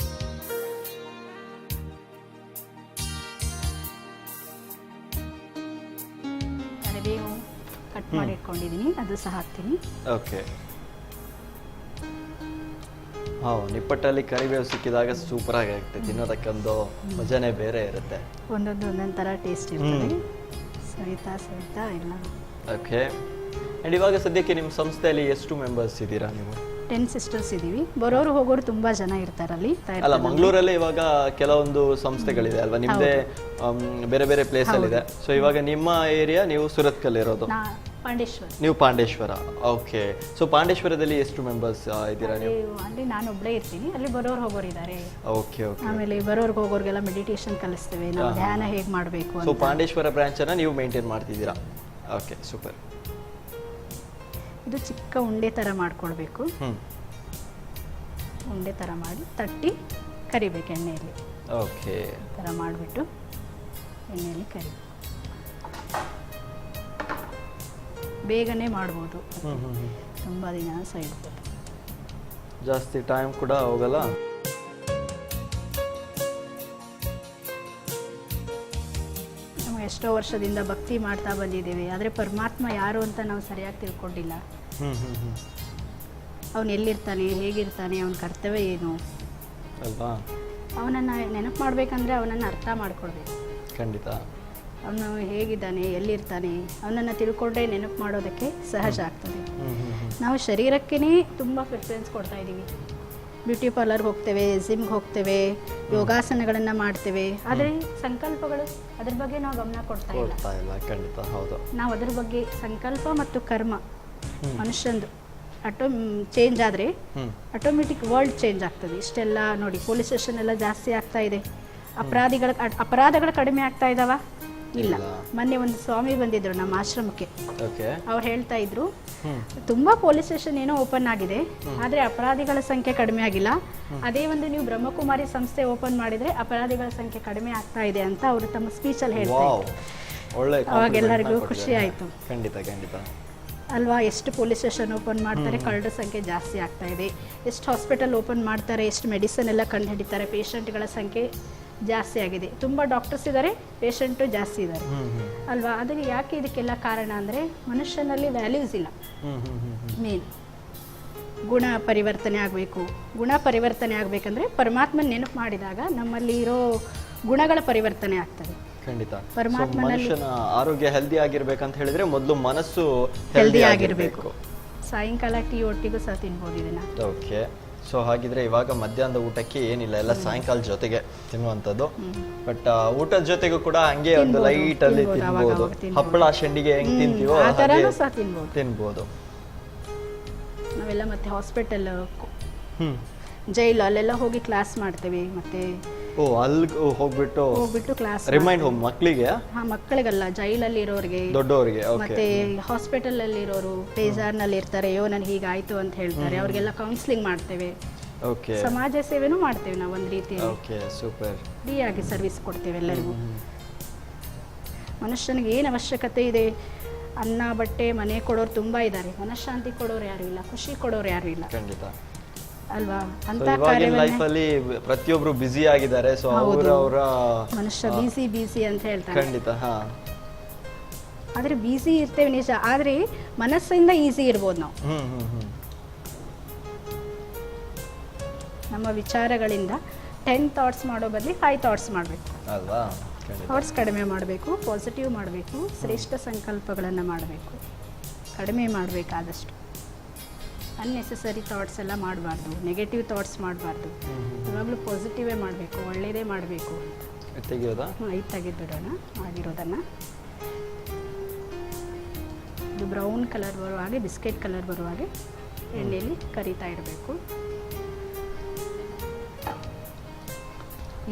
ಕರಿಬೇವು ಕಟ್ ಮಾಡಿ ಇಟ್ಕೊಂಡಿದ್ದೀನಿ, ಅದು ಸಹ ಹಾಕ್ತೀನಿ. ಓಕೆ. ನಿಪ್ಪಟ್ಟಲ್ಲಿ ಕರಿಬೇವು ಸಿಕ್ಕಿದಾಗ ಸೂಪರ್ ಆಗುತ್ತೆ, ತಿನ್ನೋದಕ್ಕೊಂದು ಮಜಾನೇ ಬೇರೆ ಇರುತ್ತೆ. ಒಂದೊಂದು ಥರ ಟೇಸ್ಟ್ ಇರ್ತದೆ. ಸವಿತಾ ಎಲ್ಲ. ಓಕೆ. ಆ್ಯಂಡ್ ಇವಾಗ ಸದ್ಯಕ್ಕೆ ನಿಮ್ಮ ಸಂಸ್ಥೆಯಲ್ಲಿ ಎಷ್ಟು ಮೆಂಬರ್ಸ್ ಇದ್ದೀರಾ ನೀವು? 10 ಸಿಸ್ಟರ್ಸ್ ಇದ್ದೀವಿ. ಬರೋರು ಹೋಗೋರು ತುಂಬ ಜನ ಇರ್ತಾರಲ್ಲಿ. ಅಲ್ಲ, ಮಂಗಳೂರಲ್ಲೇ ಇವಾಗ ಕೆಲವೊಂದು ಸಂಸ್ಥೆಗಳಿದೆ ಅಲ್ವಾ, ನಿಮ್ಮದೇ ಬೇರೆ ಬೇರೆ ಪ್ಲೇಸ್ ಅಲ್ಲಿ ಇದೆ. ಸೊ ಇವಾಗ ನಿಮ್ಮ ಏರಿಯಾ ನೀವು ಸುರತ್ಕಲ್ ಇರೋದು, ಪಾಂಡೇಶ್ವರ. ನೀವು ಪಾಂಡೇಶ್ವರ. ಓಕೆ. ಸೊ ಪಾಂಡೇಶ್ವರದಲ್ಲಿ ಎಷ್ಟು ಮೆಂಬರ್ಸ್ ಇದ್ದೀರಾ ನೀವು? ಅಲ್ಲಿ ನಾನು ಒಬ್ಬಳೇ ಇರ್ತೀನಿ, ಅಲ್ಲಿ ಬರೋರು ಹೋಗೋರು ಇದ್ದಾರೆ. Okay okay. ಆಮೇಲೆ ಬರೋರ್ಗೆ ಹೋಗೋರಿಗೆಲ್ಲ ಮೆಡಿಟೇಷನ್ ಕಲಿಸ್ತೇವೆ ನಾವು, ಧ್ಯಾನ ಹೇಗೆ ಮಾಡಬೇಕು ಸೊ ಅಂತ. ಪಾಂಡೇಶ್ವರ ಬ್ರಾಂಚ್ ಅನ್ನ ನೀವು ಮೇಂಟೈನ್ ಮಾಡ್ತಿದ್ದೀರಾ? Okay, super. ಇದು ಚಿಕ್ಕ ಉಂಡೆ ಥರ ಮಾಡ್ಕೊಳ್ಬೇಕು. ಉಂಡೆ ಥರ ಮಾಡಿ ತಟ್ಟಿ ಕರಿಬೇಕು ಎಣ್ಣೆಯಲ್ಲಿ. ಓಕೆ. ಈ ಥರ ಮಾಡಿಬಿಟ್ಟು ಎಣ್ಣೆಯಲ್ಲಿ ಕರಿ. ಬೇಗನೆ ಮಾಡ್ಬೋದು, ತುಂಬ ದಿನ ಸೈಡ್ ಜಾಸ್ತಿ ಟೈಮ್ ಕೂಡ ಹೋಗಲ್ಲ. ನಾವು ಎಷ್ಟೋ ವರ್ಷದಿಂದ ಭಕ್ತಿ ಮಾಡ್ತಾ ಬಂದಿದ್ದೇವೆ, ಆದರೆ ಪರಮಾತ್ಮ ಯಾರು ಅಂತ ನಾವು ಸರಿಯಾಗಿ ತಿಳ್ಕೊಂಡಿಲ್ಲ. ಅವನು ಎಲ್ಲಿರ್ತಾನೆ, ಹೇಗಿರ್ತಾನೆ, ಅವನ ಕರ್ತವ್ಯ ಏನು ಅಲ್ವಾ? ಅವನನ್ನು ನೆನಪು ಮಾಡಬೇಕಂದ್ರೆ ಅವನನ್ನು ಅರ್ಥ ಮಾಡ್ಕೊಳ್ಬೇಕು. ಖಂಡಿತ. ಅವನು ಹೇಗಿದ್ದಾನೆ, ಎಲ್ಲಿರ್ತಾನೆ, ಅವನನ್ನು ತಿಳ್ಕೊಂಡ್ರೆ ನೆನಪು ಮಾಡೋದಕ್ಕೆ ಸಹಜ ಆಗ್ತದೆ. ನಾವು ಶರೀರಕ್ಕೇ ತುಂಬ ಪ್ರಿಫರೆನ್ಸ್ ಕೊಡ್ತಾ ಇದ್ದೀವಿ. ಬ್ಯೂಟಿ ಪಾರ್ಲರ್ಗೆ ಹೋಗ್ತೇವೆ, ಜಿಮ್ಗೆ ಹೋಗ್ತೇವೆ, ಯೋಗಾಸನಗಳನ್ನು ಮಾಡ್ತೇವೆ, ಆದರೆ ಸಂಕಲ್ಪಗಳು ಅದ್ರ ಬಗ್ಗೆ ನಾವು ಗಮನ ಕೊಡ್ತಾ ಇಲ್ಲ. ಖಂಡಿತ, ಹೌದು. ನಾವು ಅದ್ರ ಬಗ್ಗೆ ಸಂಕಲ್ಪ ಮತ್ತು ಕರ್ಮ ಮನುಷ್ಯಂದು ಚೇಂಜ್ ಆದರೆ ಆಟೋಮೆಟಿಕ್ ವರ್ಲ್ಡ್ ಚೇಂಜ್ ಆಗ್ತದೆ. ಇಷ್ಟೆಲ್ಲ ನೋಡಿ, ಪೊಲೀಸ್ ಸ್ಟೇಷನ್ ಎಲ್ಲ ಜಾಸ್ತಿ ಆಗ್ತಾ ಇದೆ, ಅಪರಾಧಗಳು ಕಡಿಮೆ ಆಗ್ತಾ ಇದಾವ? ಇಲ್ಲ. ಮೊನ್ನೆ ಒಂದು ಸ್ವಾಮಿ ಬಂದಿದ್ರು ನಮ್ಮ ಆಶ್ರಮಕ್ಕೆ. ಅವ್ರು ಹೇಳ್ತಾ ಇದ್ರು, ತುಂಬಾ ಪೊಲೀಸ್ ಸ್ಟೇಷನ್ ಏನೋ ಓಪನ್ ಆಗಿದೆ, ಆದ್ರೆ ಅಪರಾಧಿಗಳ ಸಂಖ್ಯೆ ಕಡಿಮೆ ಆಗಿಲ್ಲ. ಅದೇ ಒಂದು ನೀವು ಬ್ರಹ್ಮಕುಮಾರಿ ಸಂಸ್ಥೆ ಓಪನ್ ಮಾಡಿದ್ರೆ ಅಪರಾಧಿಗಳ ಸಂಖ್ಯೆ ಕಡಿಮೆ ಆಗ್ತಾ ಇದೆ ಅಂತ ಅವರು ತಮ್ಮ ಸ್ಪೀಚ್ ಅಲ್ಲಿ ಹೇಳ್ತಾ ಇದ್ರು. ಅವಾಗ ಎಲ್ಲರಿಗೂ ಖುಷಿ ಆಯ್ತು. ಖಂಡಿತ ಖಂಡಿತ ಅಲ್ವಾ? ಎಷ್ಟು ಪೊಲೀಸ್ ಸ್ಟೇಷನ್ ಓಪನ್ ಮಾಡ್ತಾರೆ, ಕಳ್ಳರ ಸಂಖ್ಯೆ ಜಾಸ್ತಿ ಆಗ್ತಾ ಇದೆ. ಎಷ್ಟು ಹಾಸ್ಪಿಟಲ್ ಓಪನ್ ಮಾಡ್ತಾರೆ, ಎಷ್ಟು ಮೆಡಿಸಿನ್ ಎಲ್ಲ ಕಂಡು ಹಿಡಿತಾರೆ, ಪೇಷಂಟ್ಗಳ ಸಂಖ್ಯೆ ಜಾಸ್ತಿ ಆಗಿದೆ. ತುಂಬ ಡಾಕ್ಟರ್ಸ್ ಇದ್ದಾರೆ, ಪೇಷಂಟು ಜಾಸ್ತಿ ಇದ್ದಾರೆ ಅಲ್ವಾ? ಅದಕ್ಕೆ ಯಾಕೆ ಇದಕ್ಕೆಲ್ಲ ಕಾರಣ ಅಂದರೆ ಮನುಷ್ಯನಲ್ಲಿ ವ್ಯಾಲ್ಯೂಸ್ ಇಲ್ಲ. ಮೇನ್ ಗುಣ ಪರಿವರ್ತನೆ ಆಗಬೇಕು. ಗುಣ ಪರಿವರ್ತನೆ ಆಗಬೇಕಂದ್ರೆ ಪರಮಾತ್ಮನ ನೆನಪು ಮಾಡಿದಾಗ ನಮ್ಮಲ್ಲಿ ಇರೋ ಗುಣಗಳ ಪರಿವರ್ತನೆ ಆಗ್ತದೆ. ಖಂಡಿತ. ಪರಮಾತ್ಮನಲ್ಲಿ ಮನುಷ್ಯನ ಆರೋಗ್ಯ ಹೆಲ್ದಿ ಆಗಿರ್ಬೇಕಂತ ಹೇಳಿದ್ರೆ ಮೊದಲು ಮನಸ್ಸು ಹೆಲ್ದಿ ಆಗಿರಬೇಕು. ಸಾಯಂಕಾಲ ಟೀ ಒಟ್ಟಿಗೂ ಸಹ ತಿನ್ಬೋದು ಇದನ್ನ. ಓಕೆ. ಸೊ ಹಾಗಿದ್ರೆ ಇವಾಗ ಮಧ್ಯಾಹ್ನದ ಊಟಕ್ಕೆ ಏನಿಲ್ಲ, ಎಲ್ಲ ಸಾಯಂಕಾಲ ಜೊತೆಗೆ ತಿನ್ನುವಂಥದ್ದು. ಬಟ್ ಊಟದ ಜೊತೆಗೂ ಕೂಡ ಹಂಗೆ ಒಂದು ಲೈಟ್ ಅಲ್ಲಿ ತಿನ್ಬೋದು. ಹಪ್ಪಳ ಶಂಡಿಗೆ ಹೆಂಗ್ ತಿಂತೀವೋ ಆ ಥರನೂ ಸಹ ತಿನ್ಬೋದು. ತಿನ್ಬೋದು. ನಾವೆಲ್ಲ ಮತ್ತೆ ಹಾಸ್ಪಿಟಲ್ ಜೈಲು ಅಲ್ಲೆಲ್ಲ ಹೋಗಿ ಕ್ಲಾಸ್ ಮಾಡ್ತೇವೆ. ಮತ್ತೆ ಓ ಅಲ್ಲಿ ಹೋಗ್ಬಿಟ್ಟು ಕ್ಲಾಸ್ ರಿಮೈಂಡ್ ಹೋಮ್ ಮಕ್ಕಳಿಗೆ, ಮಕ್ಕಳಿಗಲ್ಲ, ಜೈಲಲ್ಲಿ ಇರೋರಿಗೆ, ದೊಡ್ಡವರಿಗೆ. ಮತ್ತೆ ಹಾಸ್ಪಿಟಲ್ ಅಲ್ಲಿ ಇರೋರು ಬೇಜಾರ್ನಲ್ಲಿ ಇರ್ತಾರೆ, ಅಯ್ಯೋ ನನಗೆ ಹೀಗಾಯ್ತು ಅಂತ ಹೇಳ್ತಾರೆ, ಅವ್ರಿಗೆಲ್ಲ ಕೌನ್ಸಿಲಿಂಗ್ ಮಾಡ್ತೇವೆ. ಓಕೆ, ಸಮಾಜ ಸೇವೆನೂ ಮಾಡ್ತೇವೆ ನಾವು ಒಂದು ರೀತಿಯಲ್ಲಿ. Okay, super. ಫ್ರೀ ಆಗಿ ಸರ್ವಿಸ್ ಕೊಡ್ತೇವೆ ಎಲ್ಲರಿಗೂ. ಮನುಷ್ಯನಿಗೆ ಏನು ಅವಶ್ಯಕತೆ ಇದೆ, ಅನ್ನ ಬಟ್ಟೆ ಮನೆ ಕೊಡೋರು ತುಂಬಾ ಇದ್ದಾರೆ, ಮನಃಶಾಂತಿ ಕೊಡೋರು ಯಾರು ಇಲ್ಲ, ಖುಷಿ ಕೊಡೋರು ಯಾರು ಇಲ್ಲ, ಖಂಡಿತ ಅಲ್ವಾ? ಅಂತ ಇವಾಗಿನ ಲೈಫ್ ಅಲ್ಲಿ ಪ್ರತಿಯೊಬ್ರು ಬಿಸಿ ಆಗಿದ್ದಾರೆ. ಸೊ ಅವರ ಮನುಷ್ಯ ಬಿಸಿ ಅಂತ ಹೇಳ್ತಾರೆ. ಖಂಡಿತ. ಹಾ, ಆದ್ರೆ ಬಿಸಿ ಇರ್ತೇವೆ ನಿಜ, ಆದ್ರೆ ಮನಸ್ಸಿಂದ ಈಸಿ ಇರ್ಬೋದು ನಾವು. ನಮ್ಮ ವಿಚಾರಗಳಿಂದ 10 ಥಾಟ್ಸ್ ಮಾಡೋ ಬದಲಿ 5 ಥಾಟ್ಸ್ ಮಾಡಬೇಕು ಅಲ್ವಾ? ಥಾಟ್ಸ್ ಕಡಿಮೆ ಮಾಡಬೇಕು, ಪಾಸಿಟಿವ್ ಮಾಡಬೇಕು, ಶ್ರೇಷ್ಠ ಸಂಕಲ್ಪಗಳನ್ನು ಮಾಡಬೇಕು, ಕಡಿಮೆ ಮಾಡಬೇಕಾದಷ್ಟು. ಅನ್ನೆಸೆಸರಿ ಥಾಟ್ಸ್ ಎಲ್ಲ ಮಾಡಬಾರ್ದು, ನೆಗೆಟಿವ್ ಥಾಟ್ಸ್ ಮಾಡಬಾರ್ದು, ಯಾವಾಗಲೂ ಪಾಸಿಟಿವೇ ಮಾಡಬೇಕು, ಒಳ್ಳೆಯದೇ ಮಾಡಬೇಕು ಅಂತ. ತೆಗಿಯೋದಾ? ಇದು ತೆಗೆದುಬಿಡೋಣ ಆಗಿರೋದನ್ನು. ಇದು ಬ್ರೌನ್ ಕಲರ್ ಬರುವ ಹಾಗೆ, ಬಿಸ್ಕೆಟ್ ಕಲರ್ ಬರುವ ಹಾಗೆ ಎಣ್ಣೆಯಲ್ಲಿ ಕರಿತಾ ಇರಬೇಕು.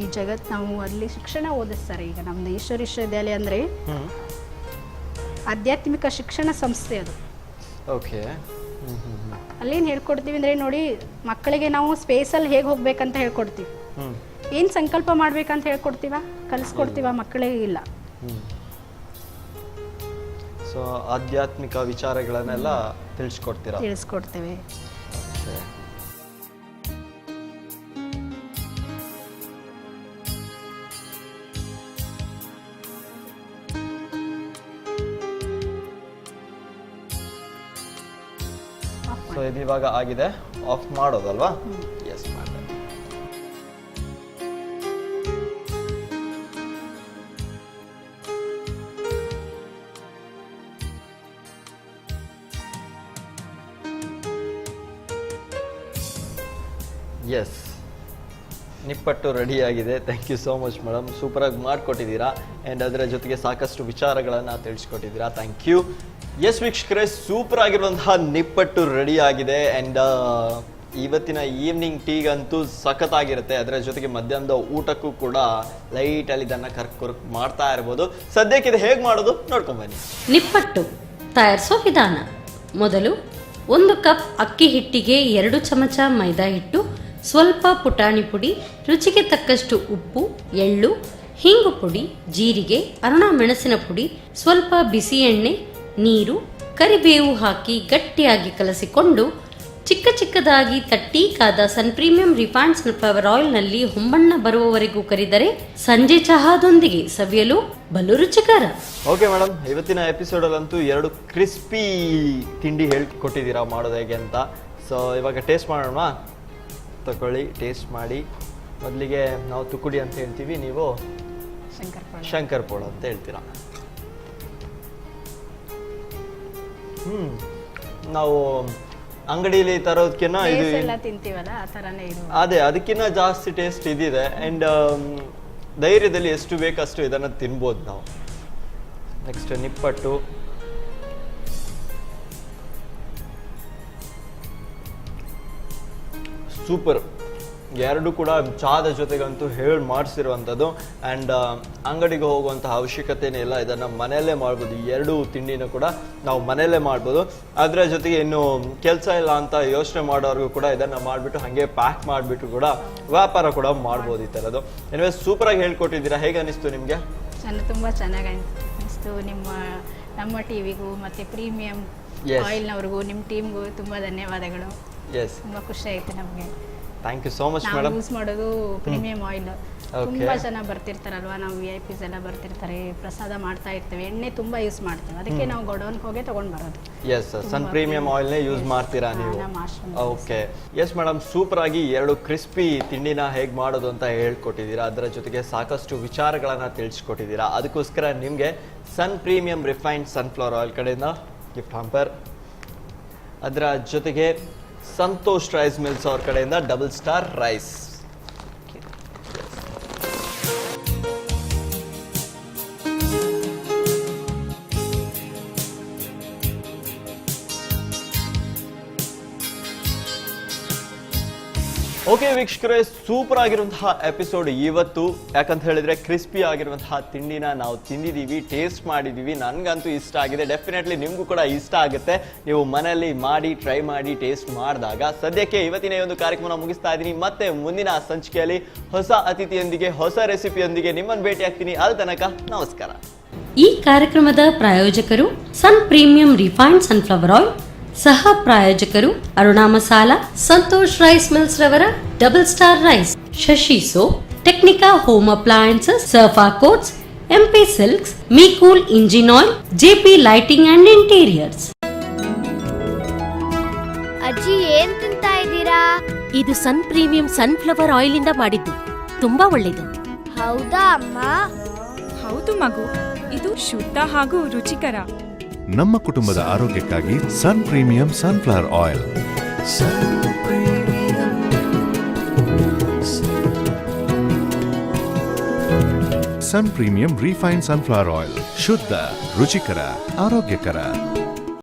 ಈ ಜಗತ್ತು ನಾವು ಅಲ್ಲಿ ಶಿಕ್ಷಣ ಓದಿಸ್ತಾರೆ. ಈಗ ನಮ್ಮದು ಈಶ್ವರ ವಿಶ್ವವಿದ್ಯಾಲಯ ಅಂದರೆ ಆಧ್ಯಾತ್ಮಿಕ ಶಿಕ್ಷಣ ಸಂಸ್ಥೆ ಅದು. ಓಕೆ. ಅಲ್ಲೇನು ಹೇಳ್ಕೊಡ್ತೀವಿ ಅಂದರೆ ನೋಡಿ, ಮಕ್ಕಳಿಗೆ ನಾವು ಸ್ಪೇಸಲ್ಲಿ ಹೇಗೆ ಹೋಗ್ಬೇಕಂತ ಹೇಳ್ಕೊಡ್ತೀವಿ, ಏನು ಸಂಕಲ್ಪ ಮಾಡ್ಬೇಕಂತ ಹೇಳ್ಕೊಡ್ತೀವ, ಕಲಿಸ್ಕೊಡ್ತೀವ? ಮಕ್ಕಳಿಗೆ ಇಲ್ಲ. ಸೊ ಆಧ್ಯಾತ್ಮಿಕ ವಿಚಾರಗಳನ್ನೆಲ್ಲ ತಿಳಿಸ್ಕೊಡ್ತೇವೆ. ಸೊ ಇದು ಇವಾಗ ಆಗಿದೆ, ಆಫ್ ಮಾಡೋದಲ್ವಾ? ಎಸ್, ಮಾಡಿ. ಎಸ್, ನಿಪ್ಪಟ್ಟು ರೆಡಿ ಆಗಿದೆ. Thank you so much madam, ಸೂಪರಾಗಿ ಮಾಡಿಕೊಟ್ಟಿದ್ದೀರಾ. ಆ್ಯಂಡ್ ಅದರ ಜೊತೆಗೆ ಸಾಕಷ್ಟು ವಿಚಾರಗಳನ್ನು ತಿಳಿಸ್ಕೊಟ್ಟಿದ್ದೀರಾ. Thank you. ಎಸ್ ವೀಕ್ಷಕರೇ, ಸೂಪರ್ ಆಗಿರುವಂತಹ ನಿಪ್ಪಟ್ಟು ರೆಡಿ ಆಗಿದೆ. ಆ್ಯಂಡ್ ಇವತ್ತಿನ ಈವ್ನಿಂಗ್ ಟೀಗಂತೂ ಸಖತ್ತಾಗಿರುತ್ತೆ. ಅದರ ಜೊತೆಗೆ ಮಧ್ಯಾಹ್ನದ ಊಟಕ್ಕೂ ಕೂಡ ಲೈಟಲ್ಲಿ ಇದನ್ನು ಕರ್ಕ್ ಮಾಡ್ತಾ ಇರ್ಬೋದು. ಸದ್ಯಕ್ಕೆ ಇದು ಹೇಗೆ ಮಾಡೋದು ನೋಡ್ಕೊಂಬನ್ನಿ. ನಿಪ್ಪಟ್ಟು ತಯಾರಿಸೋ ವಿಧಾನ: ಮೊದಲು 1 ಕಪ್ ಅಕ್ಕಿ ಹಿಟ್ಟಿಗೆ 2 ಚಮಚ ಮೈದಾ ಹಿಟ್ಟು, ಸ್ವಲ್ಪ ಪುಟಾಣಿ ಪುಡಿ, ರುಚಿಗೆ ತಕ್ಕಷ್ಟು ಉಪ್ಪು, ಎಳ್ಳು, ಹಿಂಗು ಪುಡಿ, ಜೀರಿಗೆ, ಅರುಣ ಮೆಣಸಿನ ಪುಡಿ, ಸ್ವಲ್ಪ ಬಿಸಿ ಎಣ್ಣೆ, ನೀರು, ಕರಿಬೇವು ಹಾಕಿ ಗಟ್ಟಿಯಾಗಿ ಕಲಸಿಕೊಂಡು ಚಿಕ್ಕ ಚಿಕ್ಕದಾಗಿ ತಟ್ಟಿ ಕಾದ ಸನ್ ಪ್ರೀಮಿಯಂ ರಿಫೈನ್ಡ್ ಸನ್ಫ್ಲವರ್ ಆಯಿಲ್ನಲ್ಲಿ ಹೊಂಬಣ್ಣ ಬರುವವರೆಗೂ ಕರಿದರೆ ಸಂಜೆ ಚಹಾದೊಂದಿಗೆ ಸವಿಯಲು ಬಲು ರುಚಿಕರ. ಓಕೆ ಮೇಡಮ್, ಇವತ್ತಿನ ಎಪಿಸೋಡಲ್ಲಂತೂ 2 ಕ್ರಿಸ್ಪಿ ತಿಂಡಿ ಹೇಳ್ಕೊಟ್ಟಿದ್ದೀರಾ ಮಾಡೋದು ಹೇಗೆ ಅಂತ. ಸೊ ಇವಾಗ ಟೇಸ್ಟ್ ಮಾಡೋಣ. ತಗೊಳ್ಳಿ, ಟೇಸ್ಟ್ ಮಾಡಿ. ಮೊದಲಿಗೆ ನಾವು ತುಕುಡಿ ಅಂತ ಹೇಳ್ತೀವಿ, ನೀವು ಶಂಕರ್ಪೋಳ ಅಂತ ಹೇಳ್ತೀರಾ. ನಾವು ಅಂಗಡಿಯಲ್ಲಿ ತರೋದಕ್ಕಿಂತ ಇದು ತಿಂತೀವಲ್ಲ, ಆ ಥರನೇ ಇದು. ಅದೇ, ಅದಕ್ಕಿಂತ ಜಾಸ್ತಿ ಟೇಸ್ಟ್ ಇದಿದೆ. ಆ್ಯಂಡ್ ಧೈರ್ಯದಲ್ಲಿ ಎಷ್ಟು ಬೇಕಷ್ಟು ಇದನ್ನು ತಿನ್ಬೋದು ನಾವು. ನೆಕ್ಸ್ಟ್ ನಿಪ್ಪಟ್ಟು. ಸೂಪರ್. 2 ಕೂಡ ಚಹಾದ ಜೊತೆಗಂತೂ ಹೇಳಿ ಮಾಡಿಸಿರುವಂಥದ್ದು. ಆ್ಯಂಡ್ ಅಂಗಡಿಗೆ ಹೋಗುವಂತಹ ಅವಶ್ಯಕತೆನೇ ಇಲ್ಲ, ಇದನ್ನು ಮನೆಯಲ್ಲೇ ಮಾಡ್ಬೋದು. 2 ತಿಂಡಿನೂ ಕೂಡ ನಾವು ಮನೆಯಲ್ಲೇ ಮಾಡ್ಬೋದು. ಅದರ ಜೊತೆಗೆ ಇನ್ನು ಕೆಲಸ ಇಲ್ಲ ಅಂತ ಯೋಚನೆ ಮಾಡೋರಿಗೂ ಕೂಡ ಇದನ್ನು ಮಾಡಿಬಿಟ್ಟು ಹಾಗೆ ಪ್ಯಾಕ್ ಮಾಡಿಬಿಟ್ಟು ಕೂಡ ವ್ಯಾಪಾರ ಕೂಡ ಮಾಡ್ಬೋದು ಈ ಥರದ್ದು. ಏನಿವೆ, ಸೂಪರಾಗಿ ಹೇಳ್ಕೊಟ್ಟಿದ್ದೀರಾ. ಹೇಗೆ ಅನಿಸ್ತು ನಿಮಗೆ? ತುಂಬ ಚೆನ್ನಾಗಿ ಅನಿಸ್ತು. ನಮ್ಮ ಟಿವಿಗೂ ಮತ್ತು ಪ್ರೀಮಿಯಂ ಆಯಿಲ್ನವ್ರಿಗೂ, ನಿಮ್ಮ ಟೀಮ್ಗೂ ತುಂಬ ಧನ್ಯವಾದಗಳು. ಎಸ್, ತುಂಬ ಖುಷಿ ಆಯಿತು ನಮಗೆ. Thank you so much madam. Use ಮಾಡೋದು ಪ್ರೀಮಿಯಂ ಆಯಿಲ್. ತುಂಬ ಜನ ಬರ್ತಿರ್ತಾರಲ್ವಾ, ನಾವು VIP ಎಲ್ಲ ಬರ್ತಿರ್ತಾರೆ, ಪ್ರಸಾದ ಮಾಡ್ತಾ ಇರ್ತೇವೆ, ಎಣ್ಣೆ ತುಂಬ ಯೂಸ್ ಮಾಡ್ತೇವೆ, ಅದಕ್ಕೆ ನಾವು ಗೋಡೌನ್ಗೆ ಹೋಗಿ ತೊಗೊಂಡು ಬರೋದು. ಎಸ್, ಸನ್ ಪ್ರೀಮಿಯಂ ಆಯಿಲ್ನೇ ಯೂಸ್ ಮಾಡ್ತೀರಾ ನೀವು? ಓಕೆ. ಎಸ್ ಮೇಡಮ್, ಸೂಪರ್ ಆಗಿ 2 ಕ್ರಿಸ್ಪಿ ತಿಂಡಿನ ಹೇಗೆ ಮಾಡೋದು ಅಂತ ಹೇಳ್ಕೊಟ್ಟಿದ್ದೀರಾ. ಅದರ ಜೊತೆಗೆ ಸಾಕಷ್ಟು ವಿಚಾರಗಳನ್ನು ತಿಳಿಸ್ಕೊಟ್ಟಿದ್ದೀರಾ. ಅದಕ್ಕೋಸ್ಕರ ನಿಮಗೆ ಸನ್ ಪ್ರೀಮಿಯಂ ರಿಫೈನ್ಡ್ ಸನ್ಫ್ಲವರ್ ಆಯಿಲ್ ಕಡೆಯಿಂದ ಗಿಫ್ಟ್ ಹ್ಯಾಂಪರ್, ಅದರ ಜೊತೆಗೆ ಸಂತೋಷ್ ರೈಸ್ ಮಿಲ್ಸ್ ಅವ್ರ ಕಡೆಯಿಂದ ಡಬಲ್ ಸ್ಟಾರ್ ರೈಸ್. ಓಕೆ ವೀಕ್ಷಕರೇ, ಸೂಪರ್ ಆಗಿರುವಂತಹ ಎಪಿಸೋಡ್ ಇವತ್ತು. ಯಾಕಂತ ಹೇಳಿದ್ರೆ ಕ್ರಿಸ್ಪಿ ಆಗಿರುವಂತಹ ತಿಂಡಿನ ನಾವು ತಿಂದಿದ್ದೀವಿ, ಟೇಸ್ಟ್ ಮಾಡಿದ್ದೀವಿ. ನನಗಂತೂ ಇಷ್ಟ ಆಗಿದೆ. ಡೆಫಿನೆಟ್ಲಿ ನಿಮಗೂ ಕೂಡ ಇಷ್ಟ ಆಗುತ್ತೆ ನೀವು ಮನೆಯಲ್ಲಿ ಮಾಡಿ ಟ್ರೈ ಮಾಡಿ ಟೇಸ್ಟ್ ಮಾಡಿದಾಗ. ಸದ್ಯಕ್ಕೆ ಇವತ್ತಿನ ಈ ಒಂದು ಕಾರ್ಯಕ್ರಮ ಮುಗಿಸ್ತಾ ಇದ್ದೀನಿ. ಮತ್ತೆ ಮುಂದಿನ ಸಂಚಿಕೆಯಲ್ಲಿ ಹೊಸ ಅತಿಥಿಯೊಂದಿಗೆ ಹೊಸ ರೆಸಿಪಿಯೊಂದಿಗೆ ನಿಮ್ಮನ್ನು ಭೇಟಿ ಆಗ್ತೀನಿ. ಅಲ್ಲಿ ತನಕ ನಮಸ್ಕಾರ. ಈ ಕಾರ್ಯಕ್ರಮದ ಪ್ರಾಯೋಜಕರು ಸನ್ ಪ್ರೀಮಿಯಂ ರಿಫೈನ್ಡ್ ಸನ್ಫ್ಲವರ್ ಆಯಿಲ್, ಸಹ ಪ್ರಾಯೋಜಕರು ಅರುಣಾ ಮಸಾಲಾ, ಸಂತೋಷ್ ರೈಸ್ ಮಿಲ್ಸ್ ರವರ double star rice, Shashi soap, Technica home appliances, Surfa coats, MP silks, ಮೀಕೂಲ್ engine oil, JP lighting and interiors. ಅಜ್ಜಿ ಏನ್ ತಿಂತಾ ಇದ್ದೀರಾ? ಇದು ಸನ್ ಪ್ರೀಮಿಯಂ ಸನ್ಫ್ಲವರ್ ಆಯಿಲ್ ಇಂದ ಮಾಡಿದ್ದು, ತುಂಬಾ ಒಳ್ಳೇದು. ಹೌದಾ ಅಮ್ಮ? ಹೌದು ಮಗು, ಇದು ಶುದ್ಧ ಹಾಗೂ ರುಚಿಕರ. ನಮ್ಮ ಕುಟುಂಬದ ಆರೋಗ್ಯಕ್ಕಾಗಿ ಸನ್ ಪ್ರೀಮಿಯಂ ಸನ್ಫ್ಲವರ್ ಆಯಿಲ್. ಸನ್ ಪ್ರೀಮಿಯಂ ರಿಫೈನ್ಡ್ ಸನ್ಫ್ಲವರ್ ಆಯಿಲ್, ಶುದ್ಧ, ರುಚಿಕರ, ಆರೋಗ್ಯಕರ.